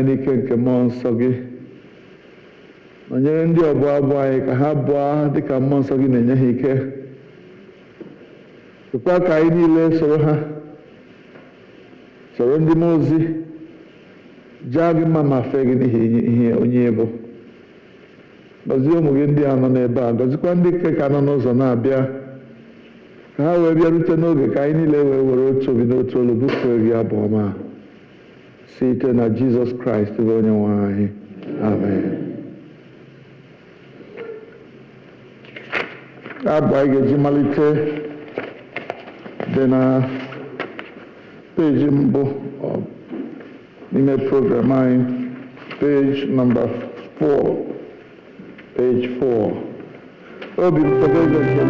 n'ike nke mmụọ nsọ gị nọnyere ndị ọbụ abụ anyị ka ha bụọ dịka mmụọ nsọ gị na-enye ha ike kwekwa ka anyị niile soro ha soro ndị mmụọ ozi jaa gị mma ma fee gị n'ihi ihe onye bụ gọzie ụmụ gị ndị a nọ n'ebe a gọzikwa ndị ka nọ n'ụzọ na-abịa ka ha wee bịarute n'oge ka anyị niile wee were otu obi n'otu olu bụfuo gị abụ ọma site na Jizọs Kraịst bụ onye nwe anyị. Amen. Abụ anyị ga-eji malite dị na peji mbụ n'ime program anyị, page number 4, page 4. Obim tob'Eze nke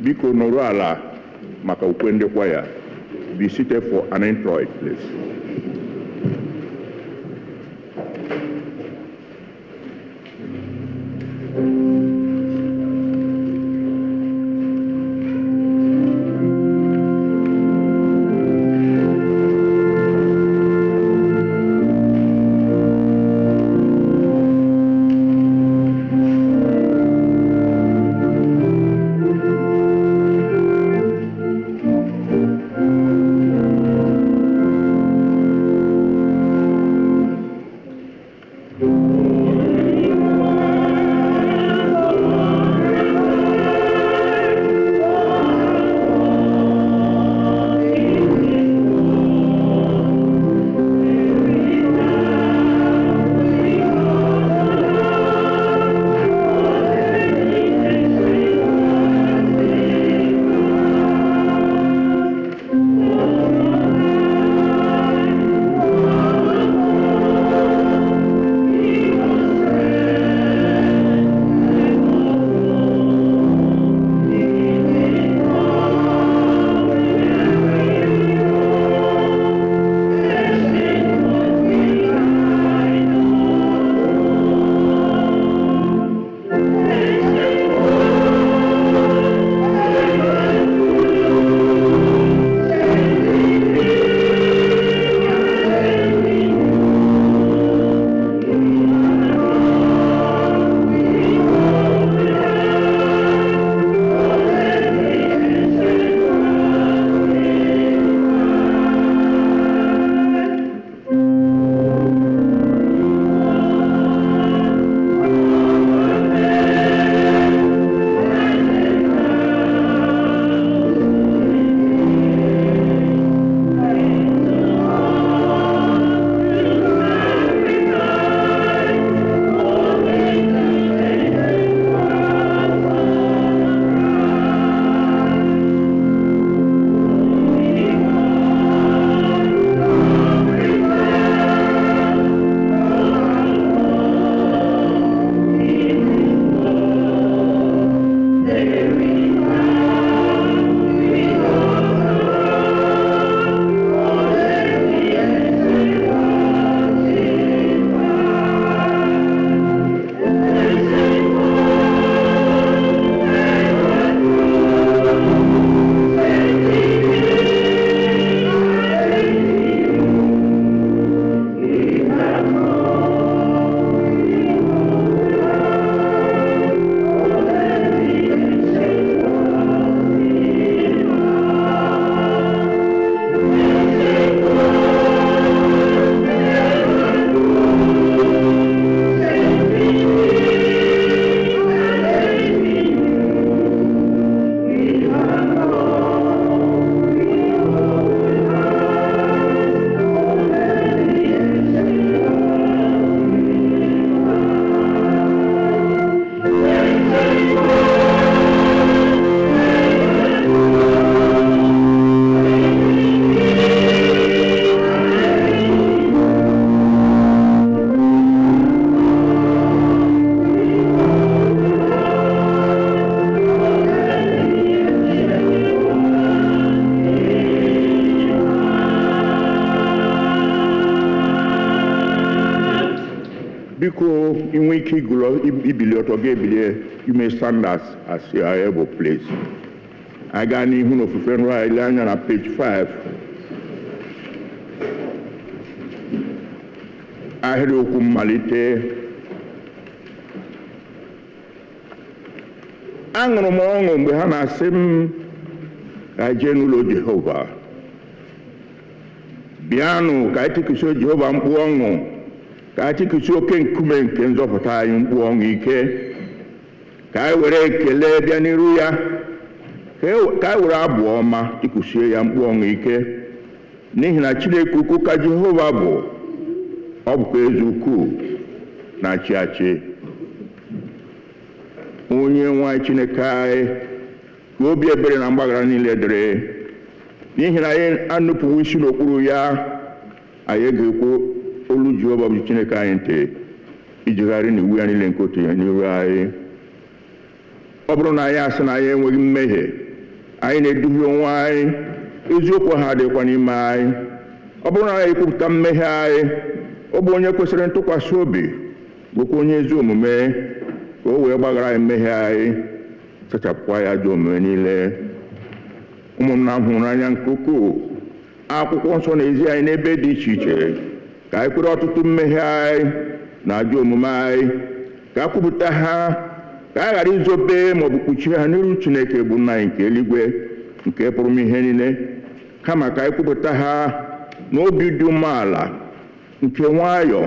biko nọrọ ala maka ukwe ndị kwaya. Be seated for an Introit, please. biko inwe ike ibili ọtọ ga-ebilie, you may stand as you are able, please. I got n'ihu n'ofufe nrọ anyị ile anya na page 5. Ahịrị okwu mmalite. Aṅụrụ m ọṅụ mgbe ha na-asị m ka anyị jee n'ụlọ Jehova. Bịanụ ka anyị tikusie Jehova mkpu ọṅụ, ka anyị tikusie oke nkume nke nzọpụta anyị mkpu ọṅụ ike, ka anyị were ekele bịa n'iru ya, ka anyị were abụ ọma tikusie ya mkpu ọṅụ ike, n'ihi na Chineke ukwu ka Jehova bụ, ọ bụkwa eze ukwu na-achị achị. Onye nwe anyị Chineke anyị, ka obi ebere na mgbaghara niile dịrị, n'ihi na anyị anụpụwo isi n'okpuru ya, anyị ga-ekwu olu Jehova bụ Chineke anyị ntị, ijigharị n'iwu ya niile nke otu ya n'iru anyị. Ọ bụrụ na anyị asị na anyị enweghị mmehie, anyị na-eduhie onwe anyị, eziokwu ha adịkwa n'ime anyị. Ọ bụrụ na anyị ekwupụta mmehie anyị, ọ bụ onye kwesịrị ntụkwasị obi, bụkwa onye ezi omume, ka o wee gbaghara anyị mmehie anyị, sachapụkwa ya ajọ omume niile. Ụmụnna m hụrụ anya nke ukwuu, akwụkwọ nsọ na-ezi anyị n'ebe dị iche iche ka anyị kwere ọtụtụ mmehie anyị na ajọ omume anyị, ka a kwupụta ha, ka a ghara izobe ma ọ bụ kpuchie ha n'iru Chineke bụ Nna anyị nke eluigwe, nke pụrụ ihe niile, kama ka anyị kwupụta ha n'obi dị umeala, nke nwayọọ,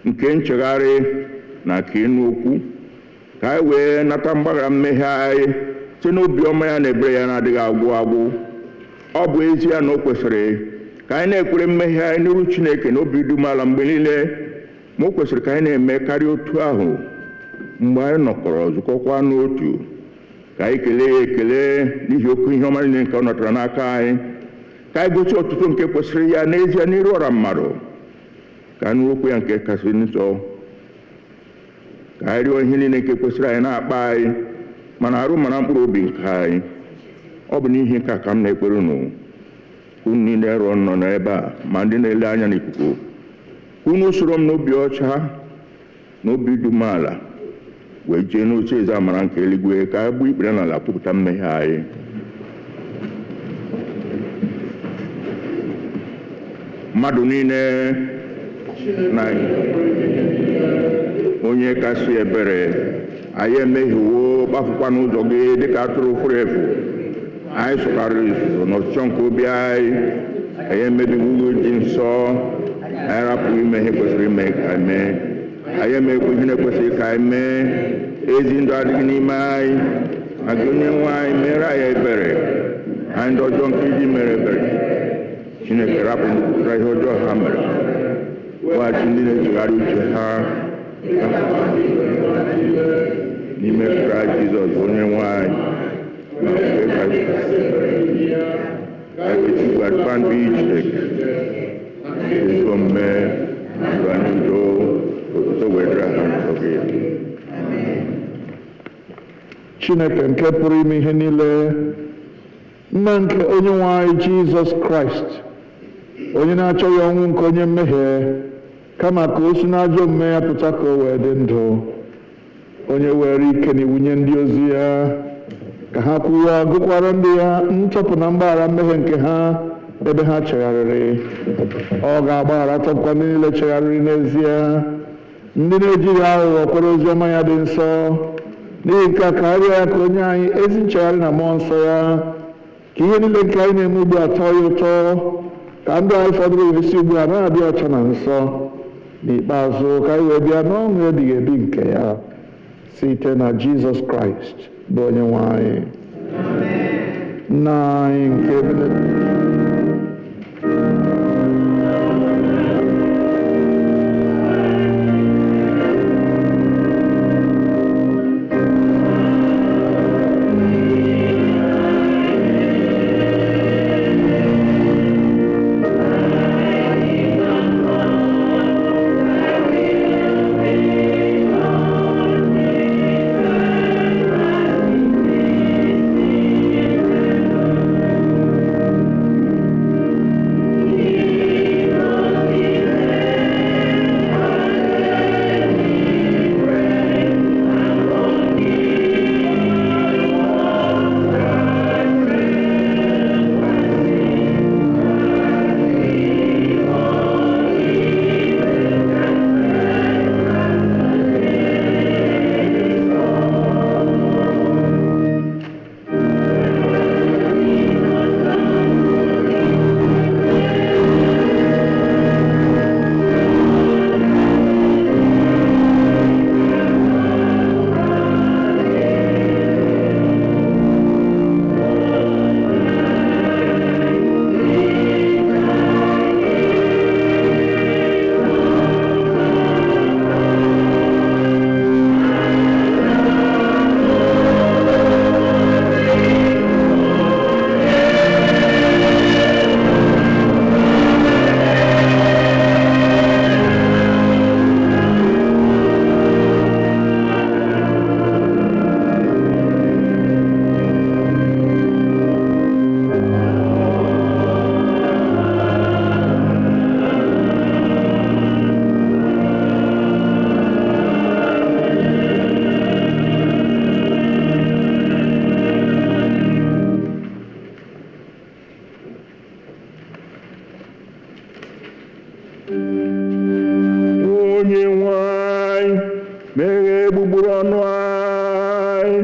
nke nchegharị na nke ịnụ okwu, ka anyị wee nata mgbaghara mmehie anyị site n'obi ọma ya na ebere ya na-adịghị agwụ agwụ. Ọ bụ ezie na o kwesịrị ka anyị na-ekwere mmehie anyị n'iru Chineke n'obi dị umeala mgbe niile, ma o kwesịrị ka anyị na-eme karịa otu ahụ mgbe anyị nọkọrọ zukọkwa n'otu, ka anyị kelee ya ekele n'ihi okwu ihe ọma niile nke ọ nọtara n'aka anyị, ka anyị gosi ọtụtụ nke kwesịrị ya n'ezie n'iru ọra mmadụ, ka anyị okwu ya nke kasị nsọ, ka anyị rịọ ihe niile nke kwesịrị anyị na-akpa anyị, mana arụ mana mkpụrụ obi nke anyị. Ọ bụ n'ihi nke a ka m na-ekpere unu, unu niile rụọ nọ n'ebe a, ma ndị na-ele anya n'ikuku, unu soro m n'obi ọcha na obi dị umeala, wee jee n'oche eze amara nke eluigwe, ka anyị gbuo ikpere n'ala kwupụta mmehie anyị. Mmadụ niile na onye kasị ebere, anyị emehiewo, gbafukwa n'ụzọ gị dịka atụrụ furu efu. Anyị sụkarịrị izuzu n'ọchịchọ nke obi anyị, anyị emebiwo iwu dị nsọ, anyị rapụghị ime ihe kwesịrị ime ka anyị mee, anyị emekwa ihe na-ekwesịghị ka anyị mee. Ezi ndụ adịghị n'ime anyị, ma gị onye nwe anyị mere anyị ebere, anyị ndị ọjọọ nke iji mere ebere. Chineke rapụ mpụtara ihe ọjọọ ha mere, weghachi ndị na-echegharị uche ha n'ime Kraịst Jizọs onye nwe anyị. Ezi omume ndụ anyị udo, otuto wedịra ha nsọ gị. Chineke nke pụrụ ime ihe niile, Nna nke onye nwe anyị Jizọs Kraịst, onye na-achọghị ọnwụ nke onye mmehie, kama ka o si n'ajọ omume ya pụta ka o wee dị ndụ, onye were ike na iwu nye ndị ozi ya, ka ha kwuwa gụkwara ndị ya nchọpụ na mgbaghara mmehie nke ha ebe ha chegharịrị. Ọ ga-agbaghara tọpụkwa ndị niile chegharịrị n'ezie, ndị na-ejighị aghụghọ kwere ozi ọma ya dị nsọ. N'ihi nke a ka arịọ ya ka onye anyị ezi nchegharị na mmụọ nsọ ya, ka ihe niile nke anyị na-eme ugbu a tọọ ya ụtọ, ka ndụ anyị fọdụrụ wee si ugbu a na-adị ọcha na nsọ. N'ikpeazụ ka anyị wee bịa n'ọṅụ ebighị ebi nke ya, site na Jizọs Kraịst bụ onye nwe anyị. Nna anyị nke meghee gbugburu ọnụ anyị.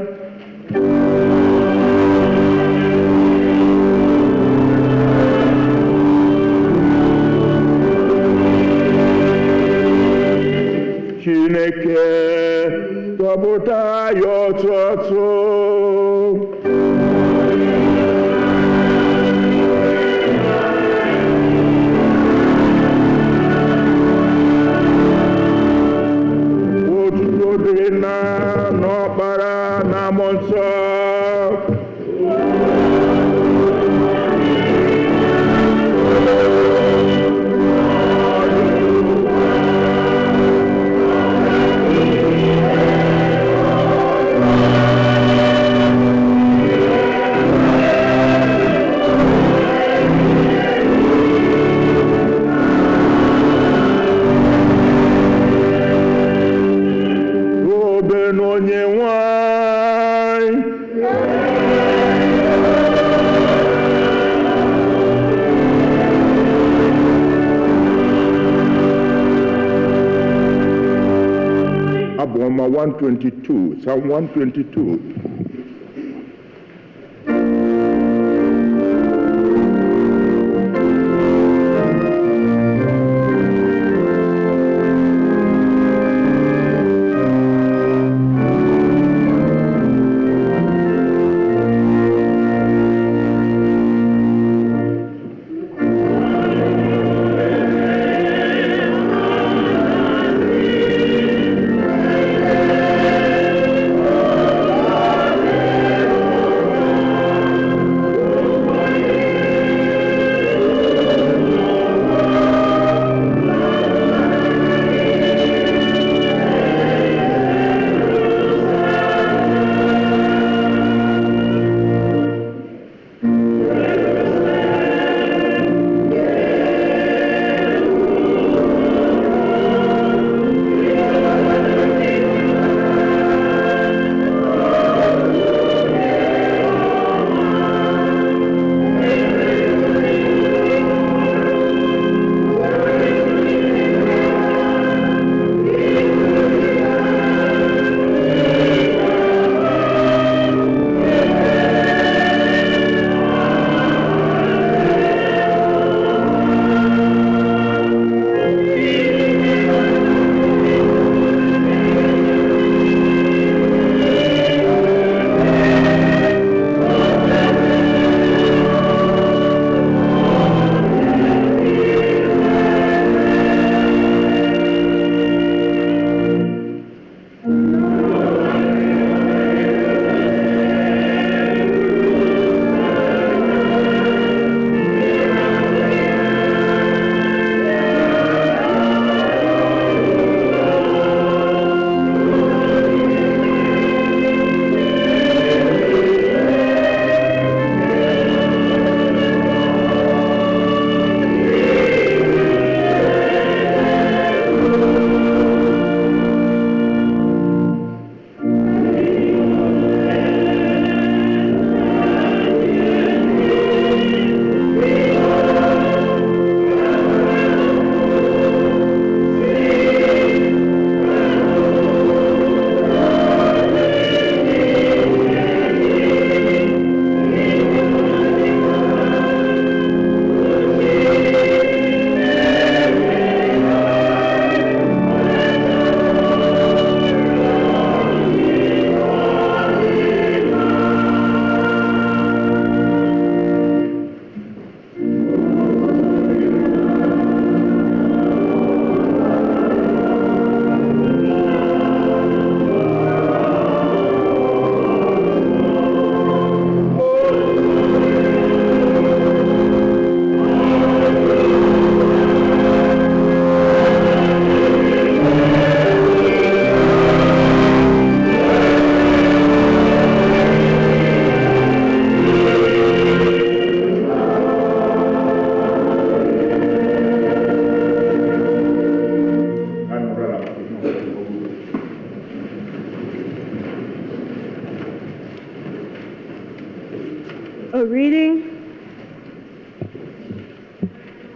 Chineke tọpụta ya ọtụtụ. Otuto dịrị na n'Ọkpara na Mmụọ Nsọ. Onye nwe anyị. Abụ ọma 122, Psalm 122.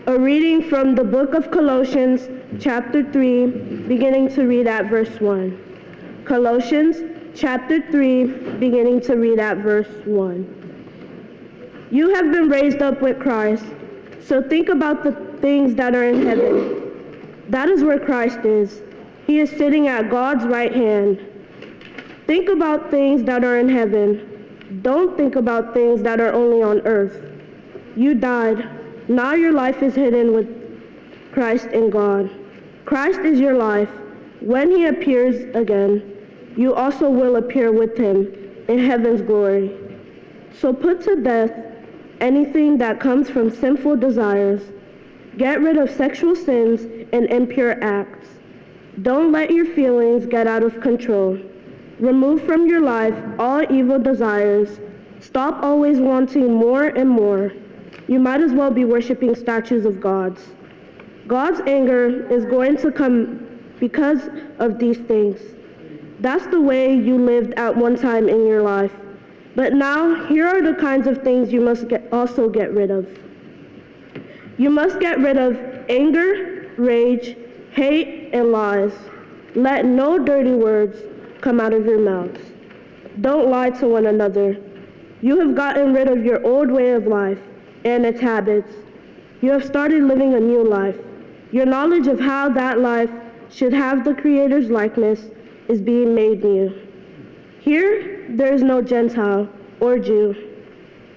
A reading from the book of Colossians, chapter 3, beginning to read at verse 1. Colossians chapter 3, beginning to read at verse 1. You have been raised up with Christ, so think about the things that are in heaven. That is where Christ is. He is sitting at God's right hand. Think about things that are in heaven. Don't think about things that are only on earth. You died. Now your life is hidden with Christ in God. Christ is your life. When he appears again, you also will appear with him in heaven's glory. So put to death anything that comes from sinful desires. Get rid of sexual sins and impure acts. Don't let your feelings get out of control. Remove from your life all evil desires. Stop always wanting more and more. You might as well be worshiping statues of gods. God's anger is going to come because of these things. That's the way you lived at one time in your life. But now, here are the kinds of things you must also get rid of. You must get rid of anger, rage, hate, and lies. Let no dirty words come out of your mouths. Don't lie to one another. You have gotten rid of your old way of life and its habits. You have started living a new life. Your knowledge of how that life should have the Creator's likeness is being made new. Here, there is no Gentile or Jew.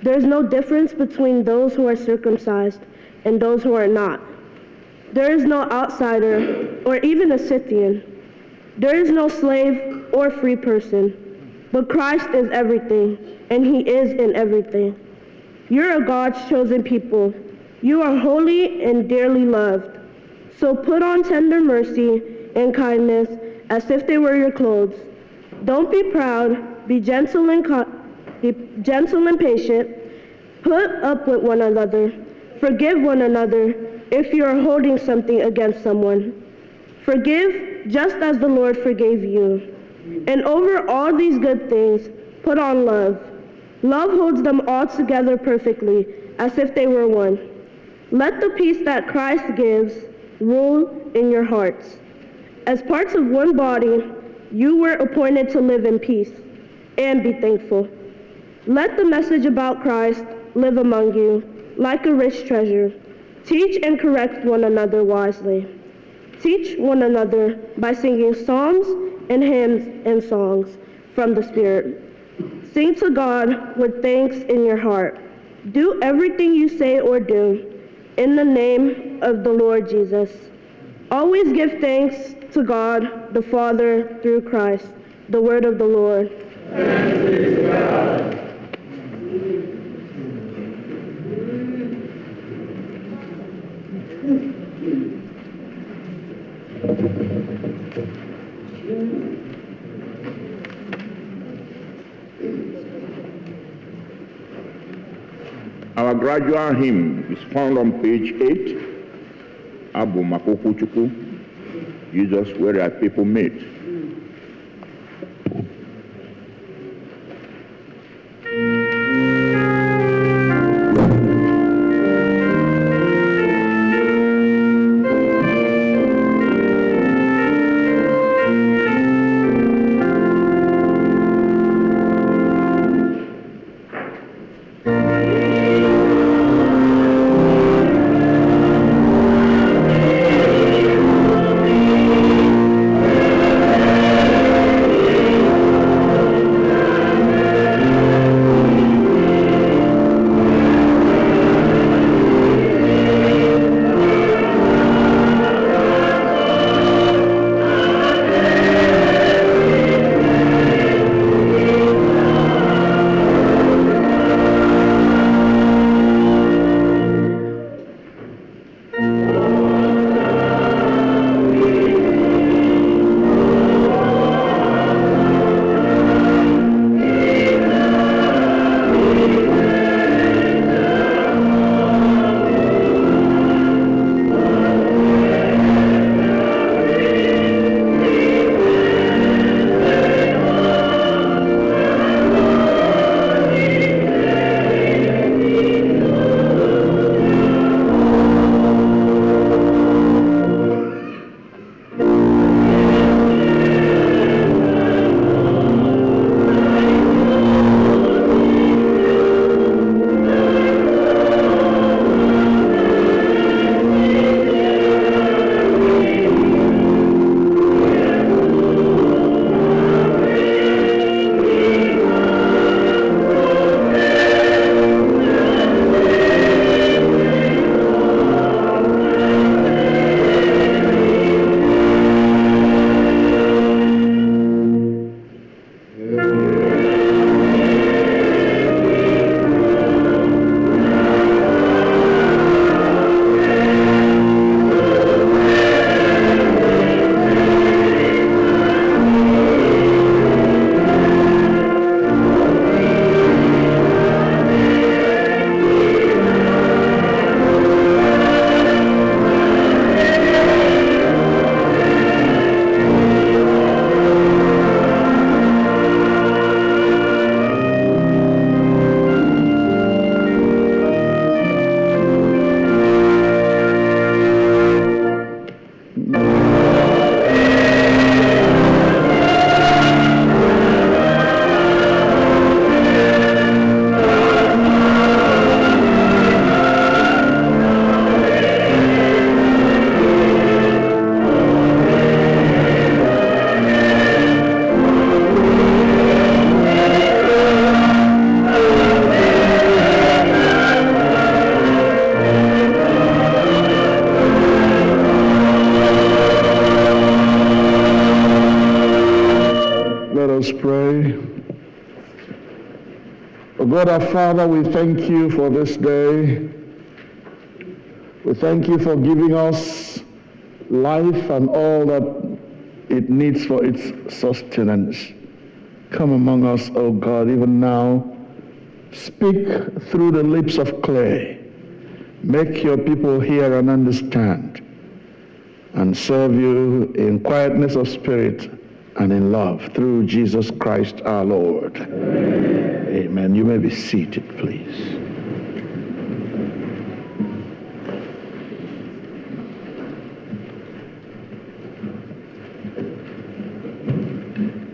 There is no difference between those who are circumcised and those who are not. There is no outsider or even a Scythian. There is no slave or free person, but Christ is everything, and he is in everything. You are God's chosen people. You are holy and dearly loved. So put on tender mercy and kindness as if they were your clothes. Don't be proud, be gentle and patient. Put up with one another. Forgive one another if you are holding something against someone. Forgive just as the Lord forgave you. And over all these good things, put on love. Love holds them all together perfectly, as if they were one. Let the peace that Christ gives rule in your hearts. As parts of one body, you were appointed to live in peace and be thankful. Let the message about Christ live among you like a rich treasure. Teach and correct one another wisely. Teach one another by singing psalms and hymns and songs from the Spirit. Sing to God with thanks in your heart. Do everything you say or do in the name of the Lord Jesus. Always give thanks to God the Father through Christ. The word of the Lord. Thanks be to God. Our gradual hymn is found on page 8. Maka Okwu Chukwu, Jesus, where are people meet. Amen. Let us pray. Oh God, our Father, we thank you for this day. We thank you for giving us life and all that it needs for its sustenance. Come among us, O God, even now. Speak through the lips of clay. Make your people hear and understand, and serve you in quietness of spirit and in love through Jesus Christ our Lord. Amen. Amen. You may be seated, please.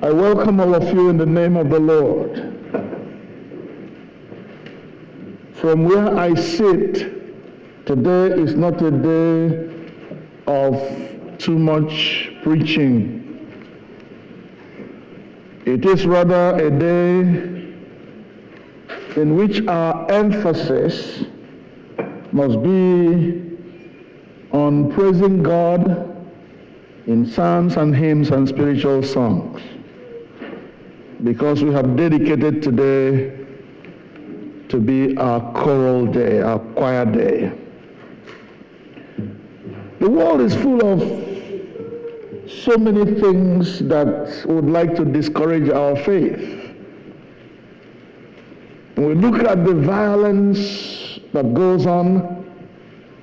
I welcome all of you in the name of the Lord. From where I sit, today is not a day of too much preaching. It is rather a day in which our emphasis must be on praising God in psalms and hymns and spiritual songs, because we have dedicated today to be our choral day, our choir day. The world is full of so many things that would like to discourage our faith. When we look at the violence that goes on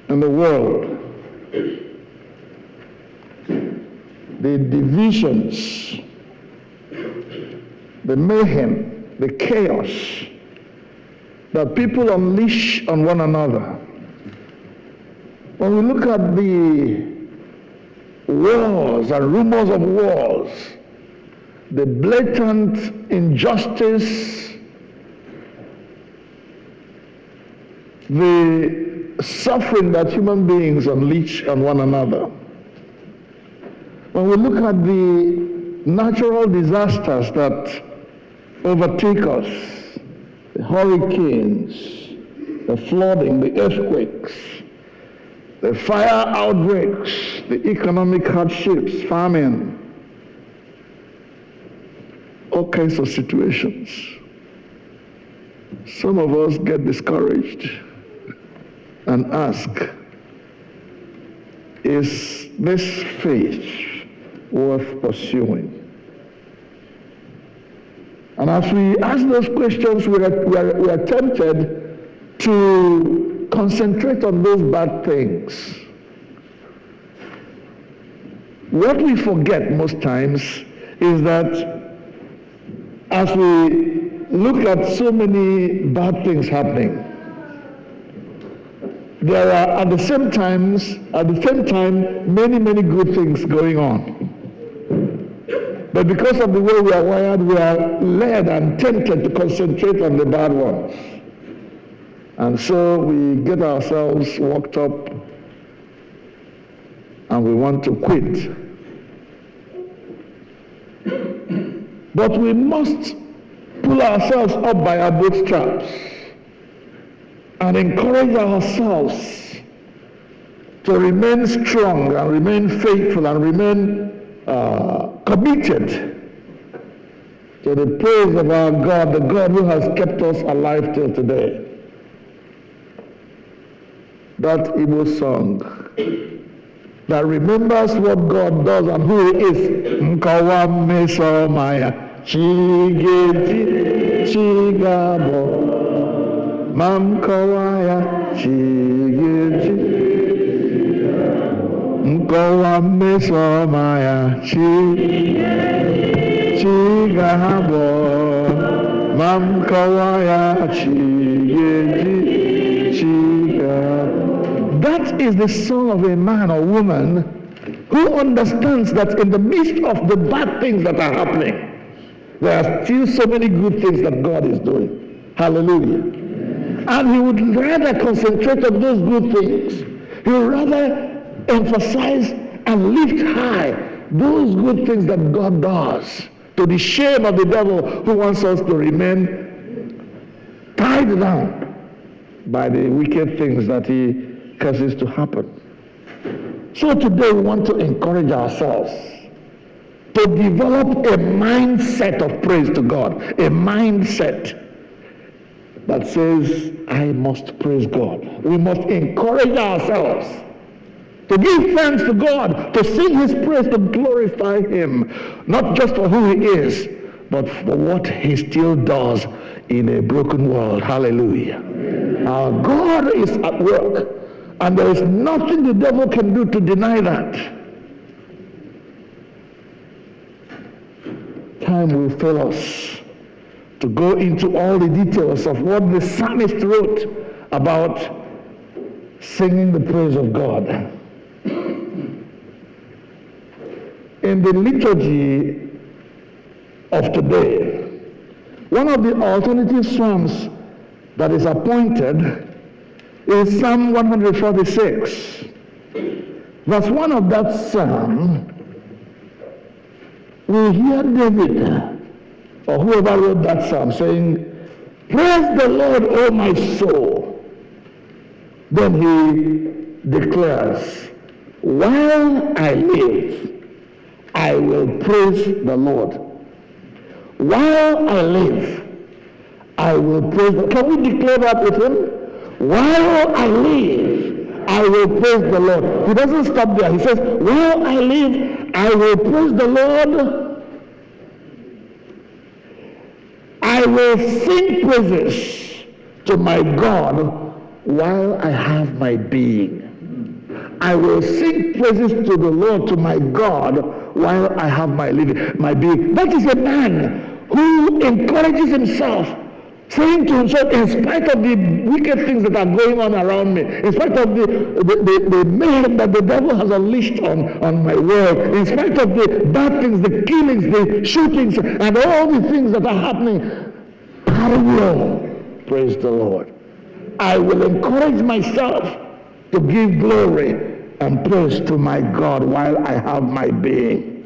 in the world, the divisions, the mayhem, the chaos that people unleash on one another. When we look at the wars and rumors of wars, the blatant injustice, the suffering that human beings unleash on one another. When we look at the natural disasters that overtake us, the hurricanes, the flooding, the earthquakes, the fire outbreaks, the economic hardships, famine, all kinds of situations. Some of us get discouraged and ask, is this faith worth pursuing? And as we ask those questions, we are tempted to concentrate on those bad things. What we forget most times is that as we look at so many bad things happening, there are at the same time many good things going on. But because of the way we are wired, we are led and tempted to concentrate on the bad ones. And so we get ourselves worked up and we want to quit. But we must pull ourselves up by our bootstraps and encourage ourselves to remain strong and remain faithful and remain committed to the praise of our God, the God who has kept us alive till today. That Igbo song that remembers what God does and who He is. Nkawa meso maya chigeji chigabo mamkawaya chigeji nkawa meso maya chigabo mamkawaya chigeji chigabo. That is the song of a man or woman who understands that in the midst of the bad things that are happening, there are still so many good things that God is doing. Hallelujah. And he would rather concentrate on those good things. He would rather emphasize and lift high those good things that God does, to the shame of the devil who wants us to remain tied down by the wicked things that he causes to happen. So today we want to encourage ourselves to develop a mindset of praise to God, a mindset that says, I must praise God. We must encourage ourselves to give thanks to God, to sing his praise, to glorify him, not just for who he is, but for what he still does in a broken world. Hallelujah. Our God is at work, and there is nothing the devil can do to deny that. Time will fail us to go into all the details of what the psalmist wrote about singing the praise of God. In the liturgy of today, one of the alternative psalms that is appointed is Psalm 146. Verse 1 of that psalm, we hear David, or whoever wrote that psalm, saying, praise the Lord, O my soul. Then he declares, while I live, I will praise the Lord. While I live, I will praise the Lord. Can we declare that with him? While I live, I will praise the Lord. He doesn't stop there. He says, while I live, I will praise the Lord. I will sing praises to my God while I have my being. I will sing praises to the Lord, to my God, while I have my living, my being. That is a man who encourages himself, saying to himself, in spite of the wicked things that are going on around me, in spite of the mayhem that the devil has unleashed on my world, in spite of the bad things, the killings, the shootings, and all the things that are happening, I will praise the Lord. I will encourage myself to give glory and praise to my God while I have my being.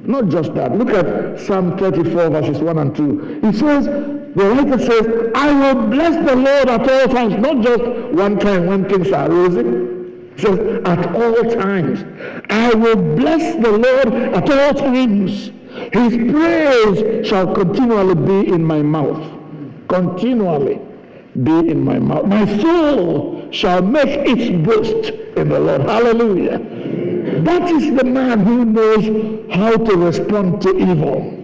Not just that. Look at Psalm 34 verses 1 and 2. It says, the writer says, I will bless the Lord at all times, not just one time when things are rosy. It says, at all times. I will bless the Lord at all times. His praise shall continually be in my mouth. Continually be in my mouth. My soul shall make its boast in the Lord. Hallelujah. That is the man who knows how to respond to evil.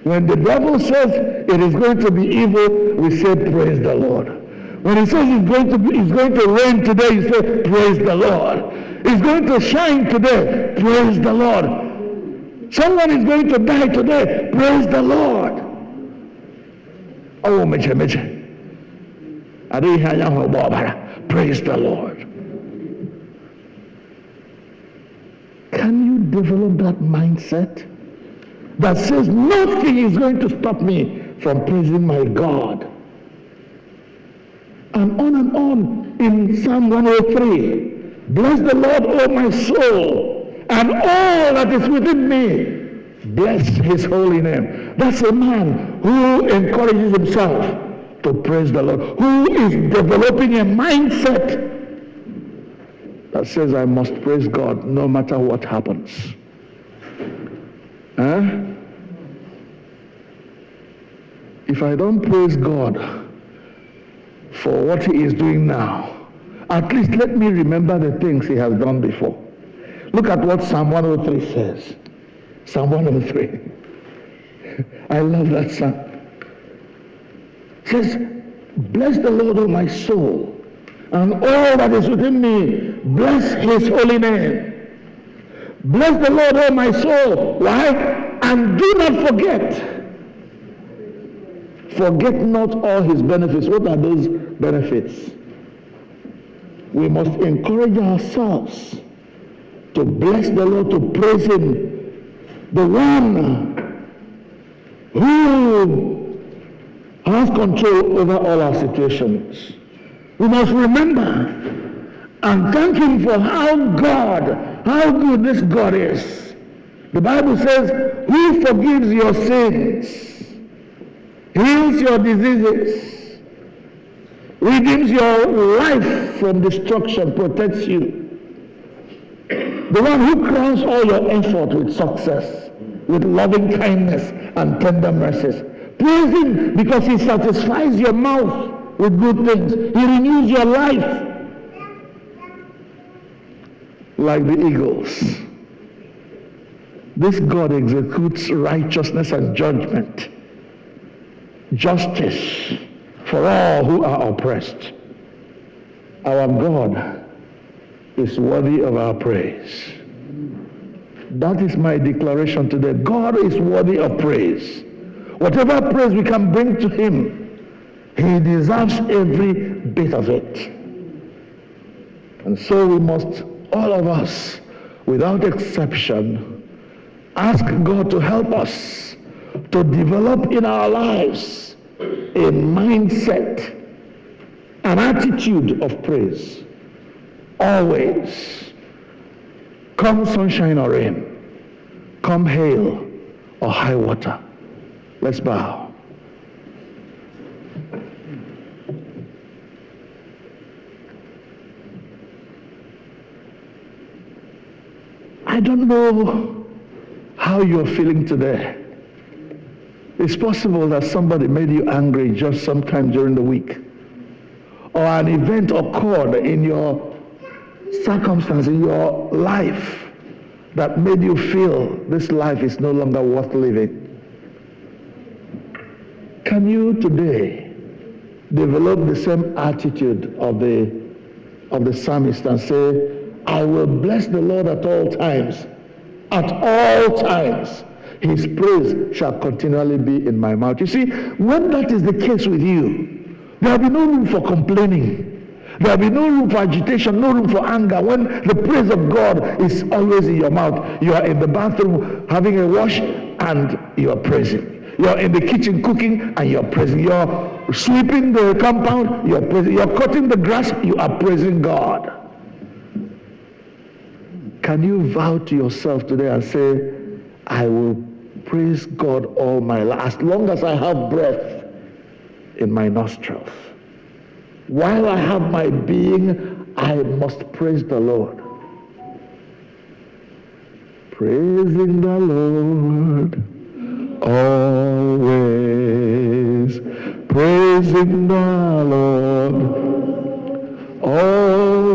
When the devil says it is going to be evil, we say praise the Lord. When he says it's going to rain today, you say praise the Lord. It's going to shine today, praise the Lord. Someone is going to die today, praise the Lord. Oh, meche. Praise the Lord. Can you develop that mindset that says nothing is going to stop me from praising my God? And on in Psalm 103, bless the Lord, O my soul, and all that is within me, bless his holy name. That's a man who encourages himself to praise the Lord, who is developing a mindset that says, I must praise God no matter what happens. If I don't praise God for what he is doing now, at least let me remember the things he has done before. Look at what Psalm 103 says. Psalm 103. I love that psalm. It says, bless the Lord, O my soul, and all that is within me, bless his holy name. Bless the Lord, O my soul. Why? And do not forget. Forget not all his benefits. What are those benefits? We must encourage ourselves to bless the Lord, to praise him, the one who has control over all our situations. We must remember and thank him for how good this God is. The Bible says, who forgives your sins, heals your diseases, redeems your life from destruction, protects you. The one who crowns all your effort with success, with loving kindness and tender mercies. Praise him because he satisfies your mouth with good things. He renews your life like the eagles. This God executes righteousness and judgment, justice for all who are oppressed. Our God is worthy of our praise. That is my declaration today. God is worthy of praise. Whatever praise we can bring to him, he deserves every bit of it. And so we must, all of us, without exception, ask God to help us to develop in our lives a mindset, an attitude of praise. Always. Come sunshine or rain, come hail or high water. Let's bow. I don't know how you're feeling today. It's possible that somebody made you angry just sometime during the week, or an event occurred in your circumstance, in your life, that made you feel this life is no longer worth living. Can you today develop the same attitude of the psalmist and say, I will bless the Lord at all times. At all times, his praise shall continually be in my mouth. You see, when that is the case with you, there will be no room for complaining. There will be no room for agitation, no room for anger. When the praise of God is always in your mouth, you are in the bathroom having a wash and you are praising. You are in the kitchen cooking and you are praising. You are sweeping the compound, you are praising. You are cutting the grass, you are praising God. Can you vow to yourself today and say, I will praise God all my life, as long as I have breath in my nostrils. While I have my being, I must praise the Lord. Praising the Lord always. Praising the Lord always.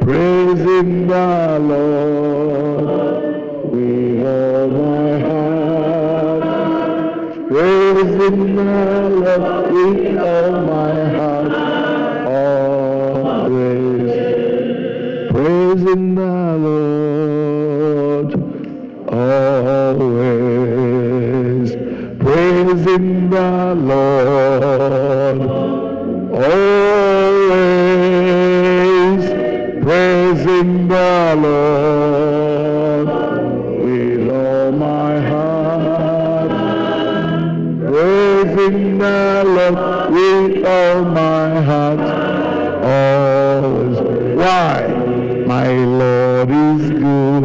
Praising the Lord with all my heart. Praising the Lord with all my heart. Always. Praising the Lord always. Praising the Lord always. Praising the Lord with all my heart. Praising the Lord with all my heart. Always. Why? My Lord is good.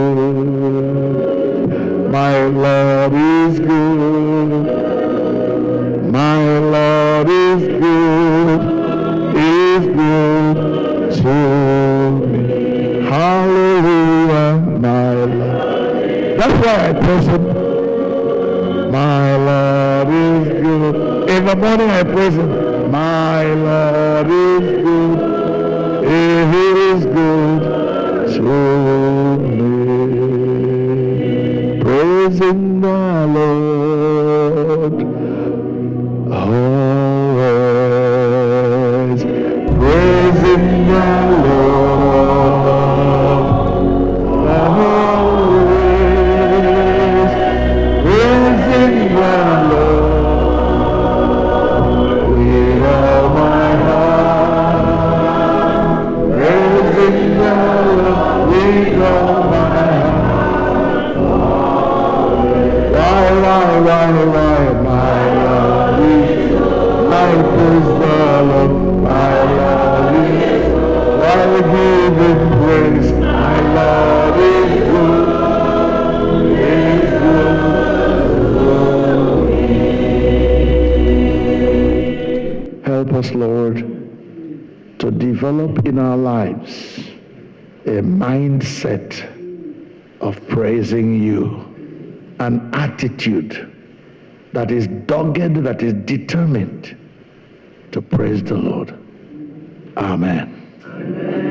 My Lord is good. My Lord is good. Is good to me. Hallelujah, my Lord. That's why I praise him. My Lord is good. In the morning I praise him. My Lord is good. He is good to me. Praising the Lord always. Praising the Lord always. Praising the Lord with all my heart. Praising the Lord with all my heart. Why, my Lord is, I praise the Lord, my Lord is, I give him praise, my Lord is good, Help us, Lord, to develop in our lives a mindset of praising you, an attitude that is dogged, that is determined to praise the Lord. Amen. Amen.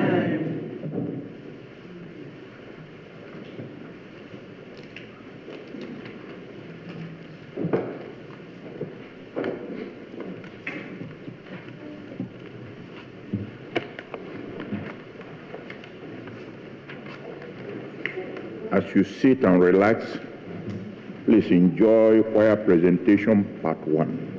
As you sit and relax, please enjoy choir presentation part 1.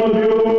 Oh,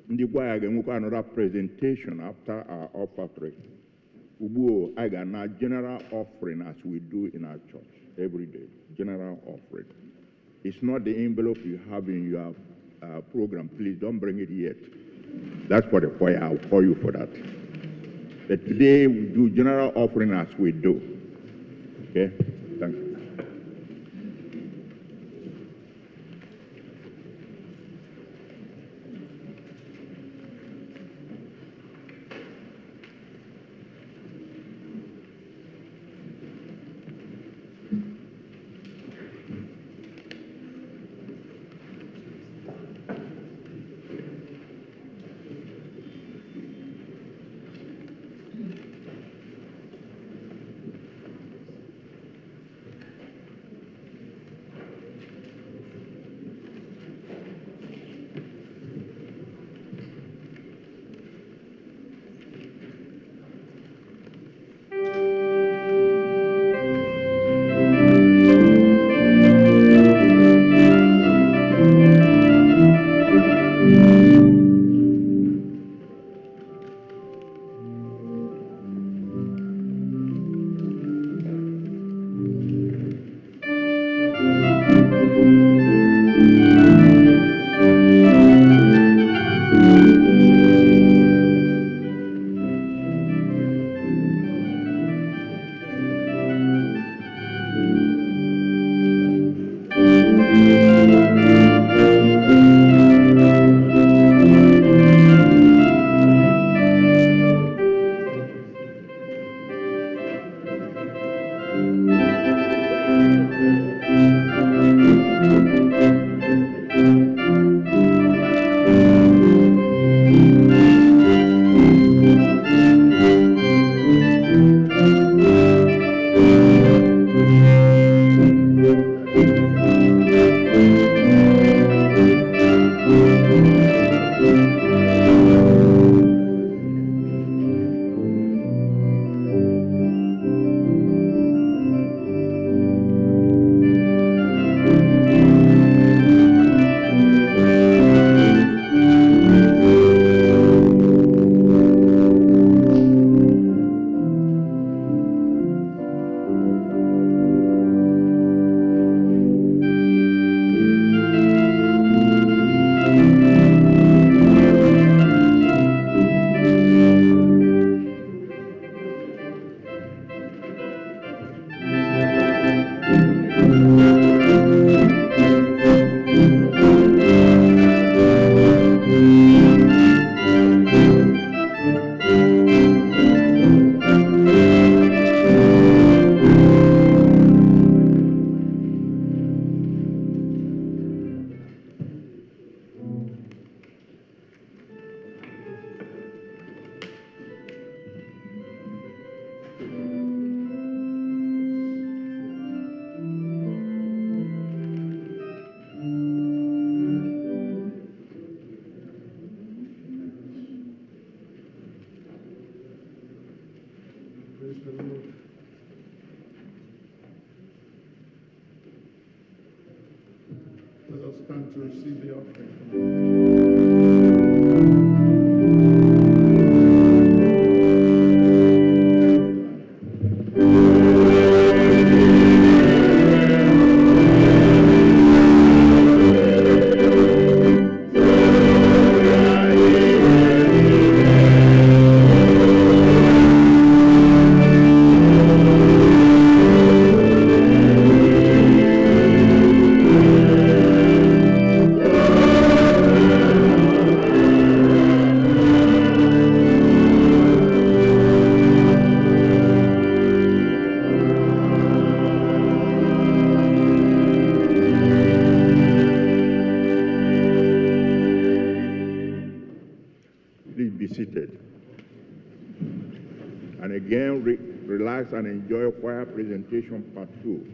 Ndị kwaya ga-enwekwa another presentation after our offertory. Ugbu a ga-na general offering as we do in our church every day. General offering. It's not the envelope you have in your program. Please don't bring it yet. That's for the choir. I'll call you for that. But today we do general offering as we do. Okay? Thank you. stand to receive the offering. Relax and enjoy choir presentation part 2.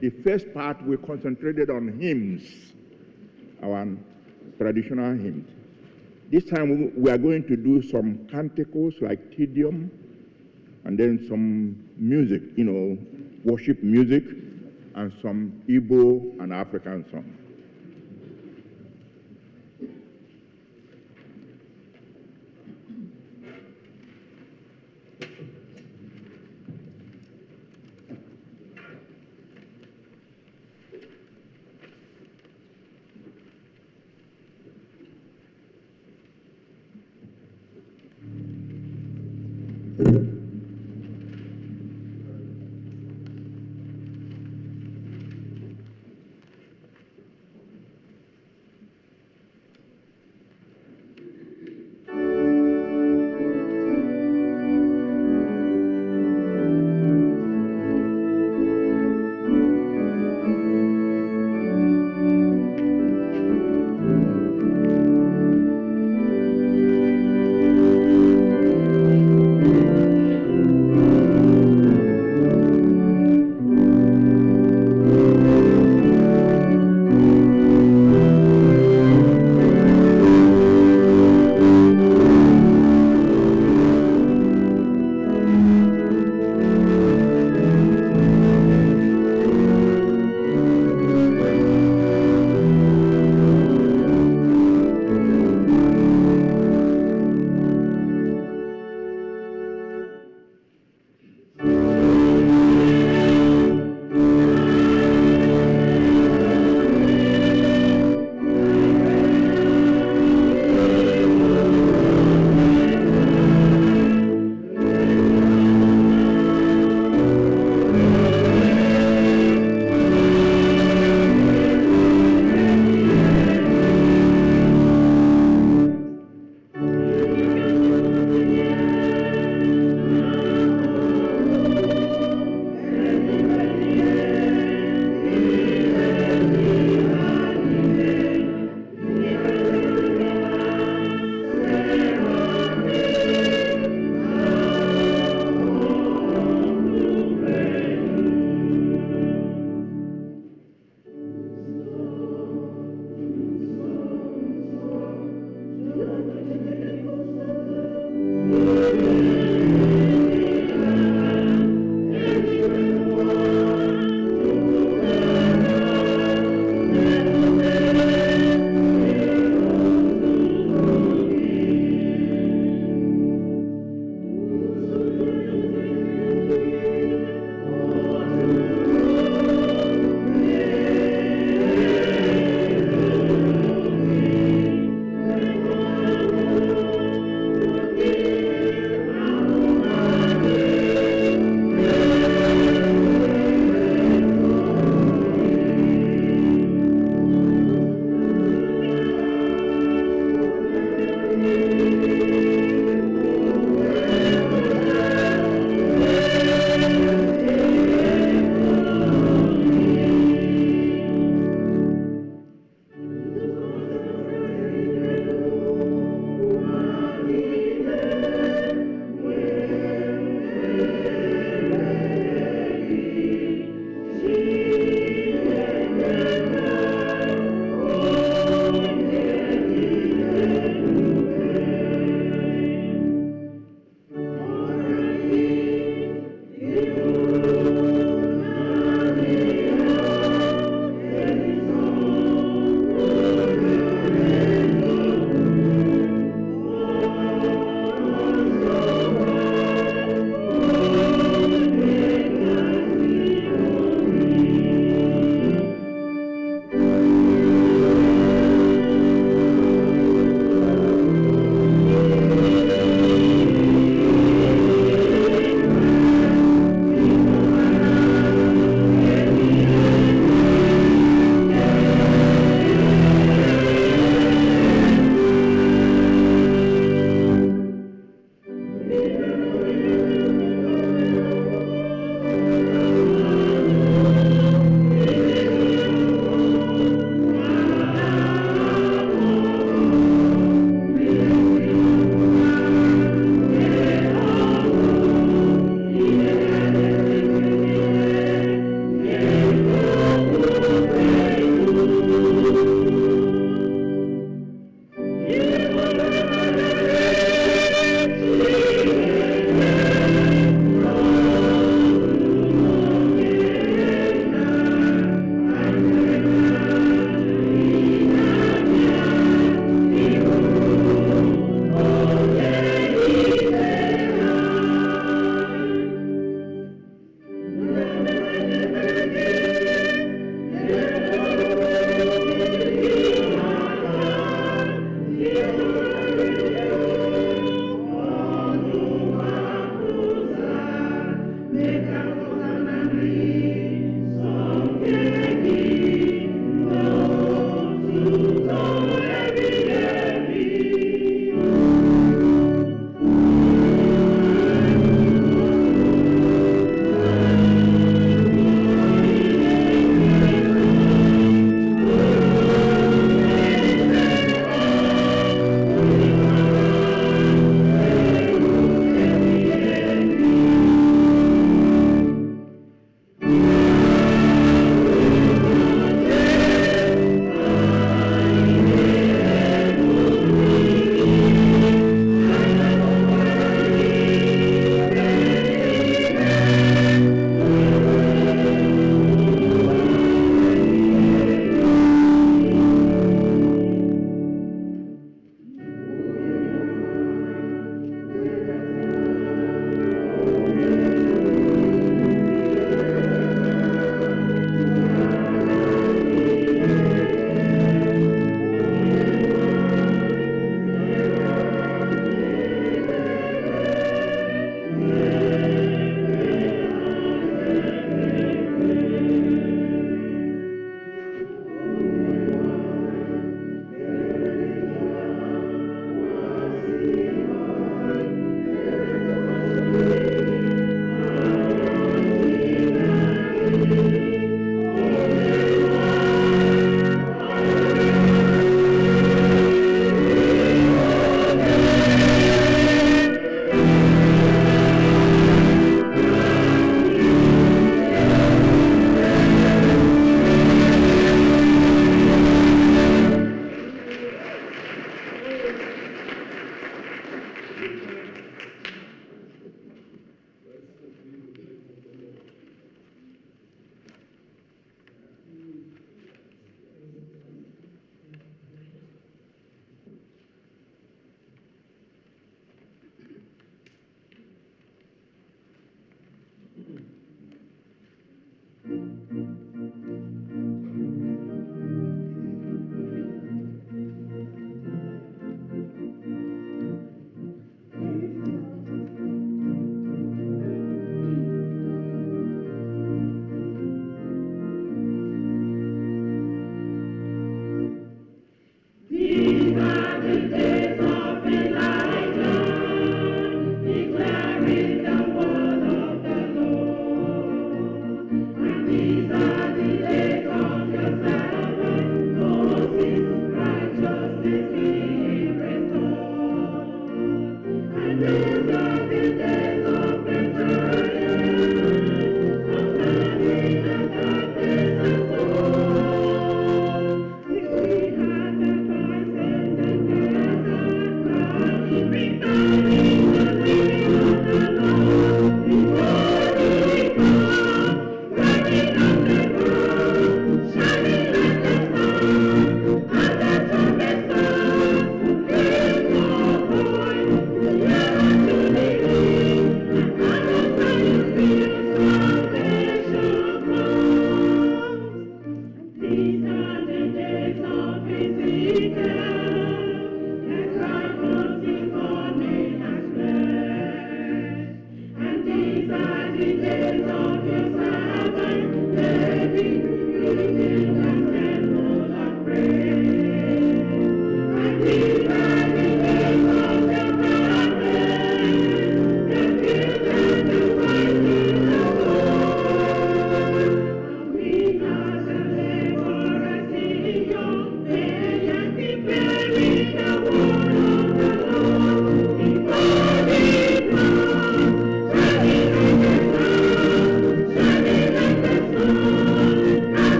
The first part we concentrated on hymns, our traditional hymns. This time we are going to do some canticles like Tedium, and then some music, worship music, and some Igbo and African songs.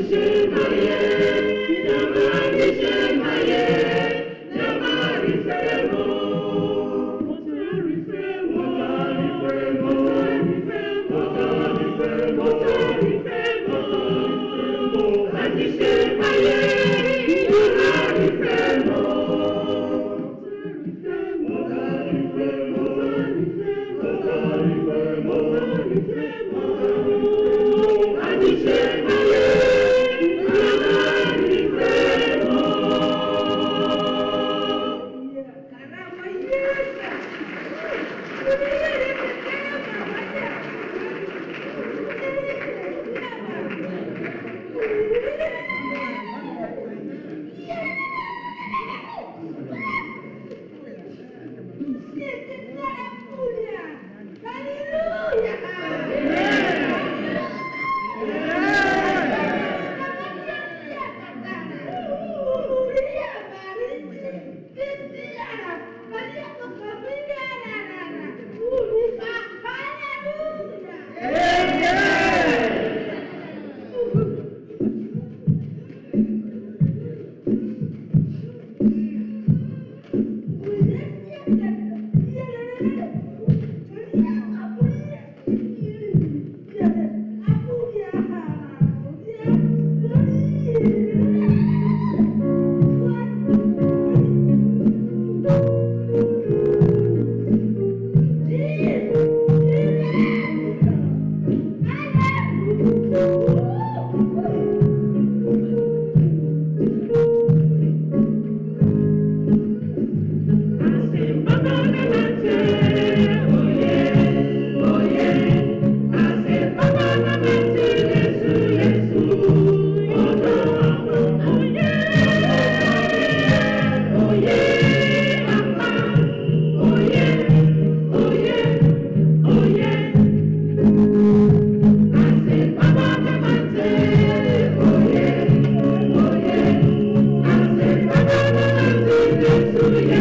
Shemaye, Oh,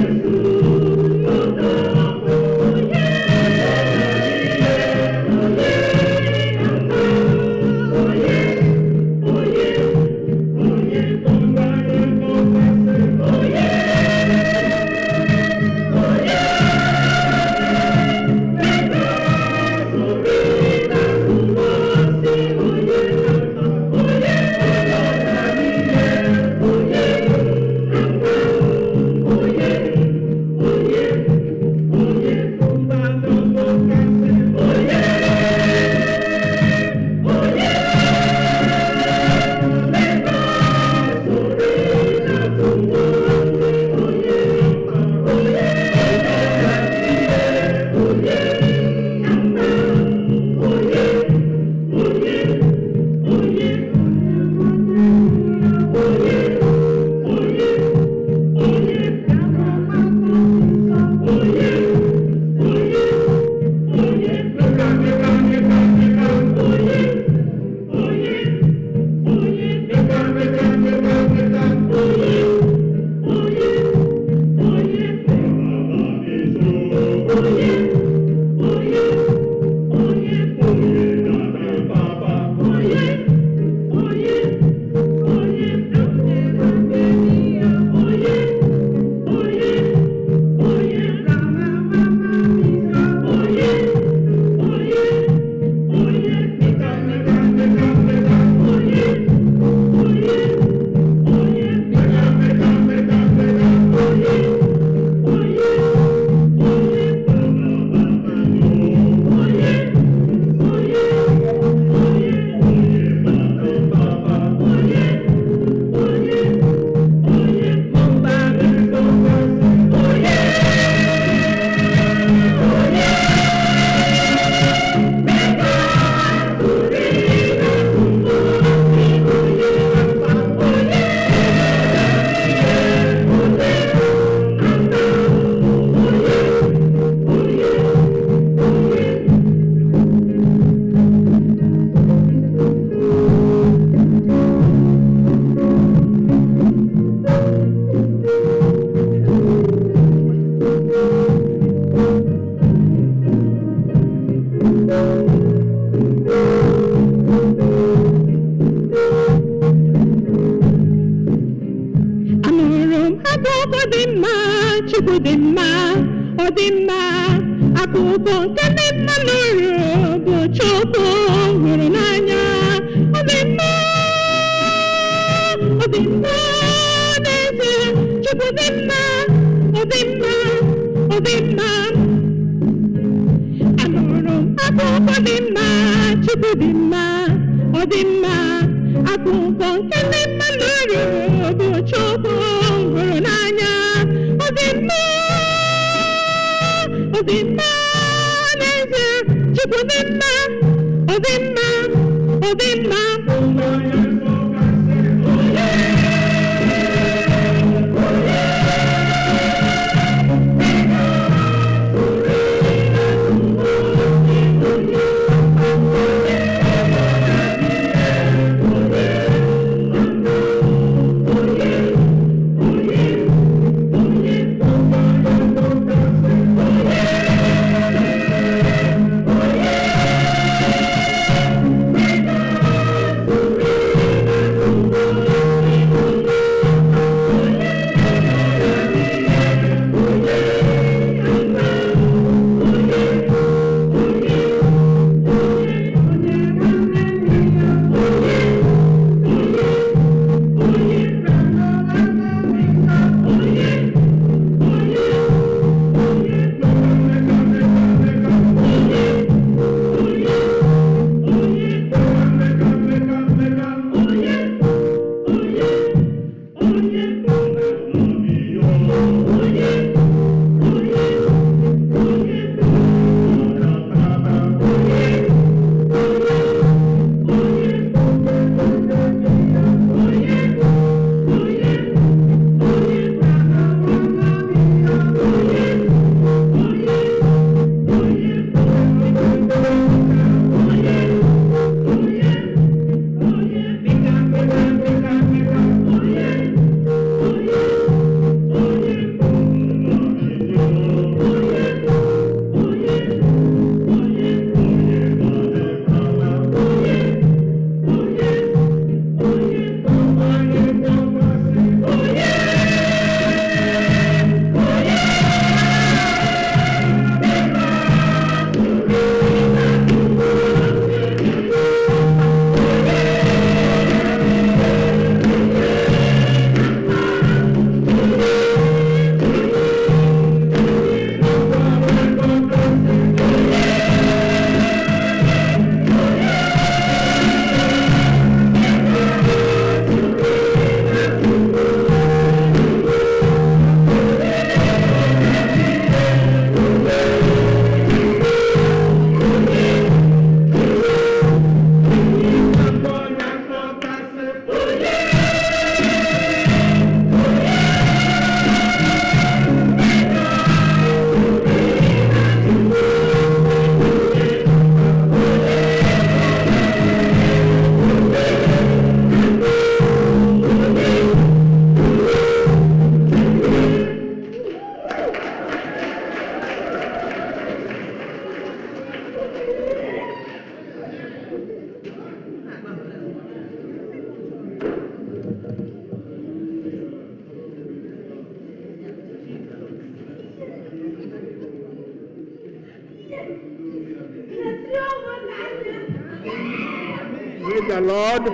Praise the Lord.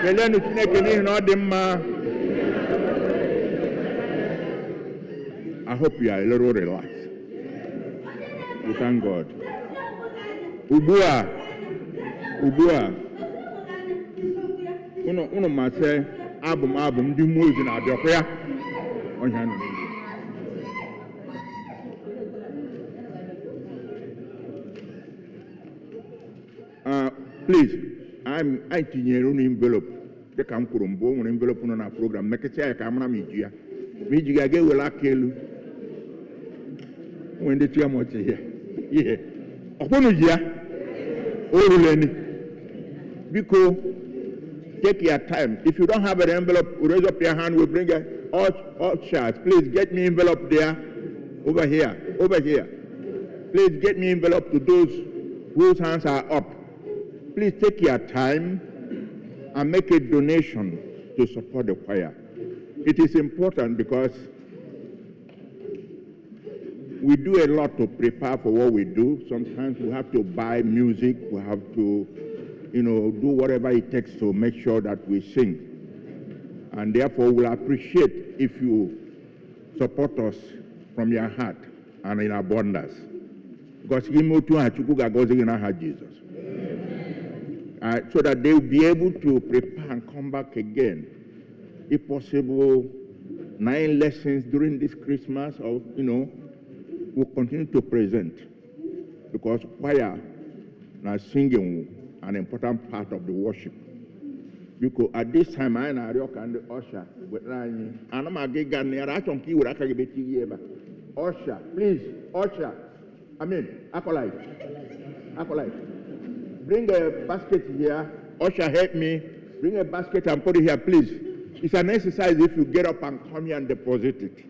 Kelenu Chineke n'ihi na ọ dị mma. I hope you are a little relaxed. We thank God. Ubua. Uno mase album di mozi na abiokwa ya. Onya no. Please, I tinyere unu envelope. The kam kwuru mbụ nwere envelope nọ na program. Mekete ya ka amara m iji ya. Ma iji ga ga-ewela aka elu. When the two are here. Yeah. Upon you, because take your time. If you don't have an envelope, raise up your hand. We'll bring all shots. Please get me envelope there. Over here. Please get me envelope to those whose hands are up. Please take your time and make a donation to support the choir. It is important because we do a lot to prepare for what we do. Sometimes we have to buy music. We have to, do whatever it takes to make sure that we sing. And therefore, we'll appreciate if you support us from your heart and in abundance. Because Jesus. So that they will be able to prepare and come back again. If possible, 9 lessons during this Christmas, or, we'll continue to present, because choir and singing an important part of the worship. Because at this time, I and Ariok and the usher with Rani, and I'm a gig and I don't care what I can get here. Usher, please, usher. Acolyte. Bring a basket here. Usher, help me. Bring a basket and put it here, please. It's an exercise if you get up and come here and deposit it.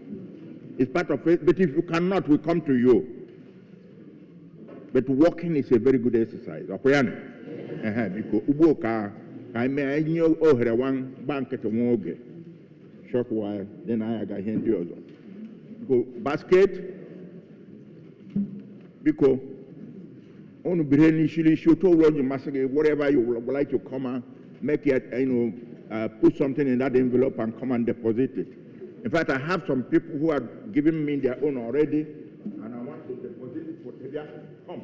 It's part of it, but if you cannot, we come to you. But walking is a very good exercise. Because I may know one bank at a short while, then I got him the other. Go basket, because on initially you told you whatever you would like to come and make it, put something in that envelope and come and deposit it. In fact, I have some people who are giving me their own already, and I want to deposit it for them. Come.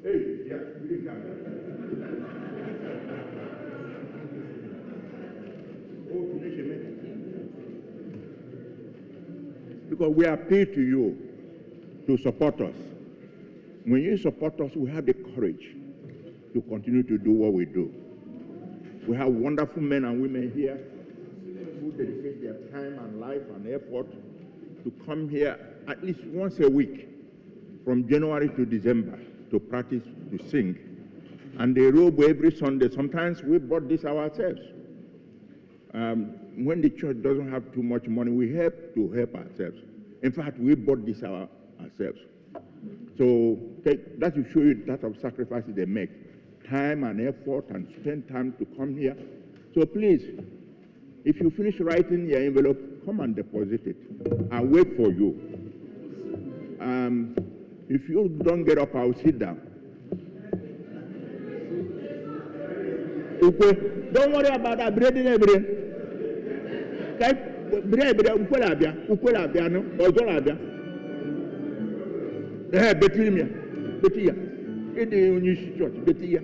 Hey, yeah, please come. Because we appeal to you to support us. When you support us, we have the courage to continue to do what we do. We have wonderful men and women here who dedicate their time and life and effort to come here at least once a week from January to December to practice to sing. And they robe every Sunday. Sometimes we bought this ourselves. When the church doesn't have too much money, we help ourselves. In fact, we bought this ourselves. So that will show you the type of sacrifices they make. Time and effort and spend time to come here. So please, if you finish writing your envelope, come and deposit it. I'll wait for you. If you don't get up, I'll sit down. Okay. Don't worry about that. Bread. Okay? Bread, ukwelabia, no? Ozolabia. Betia. In the Onyinye church, Betia.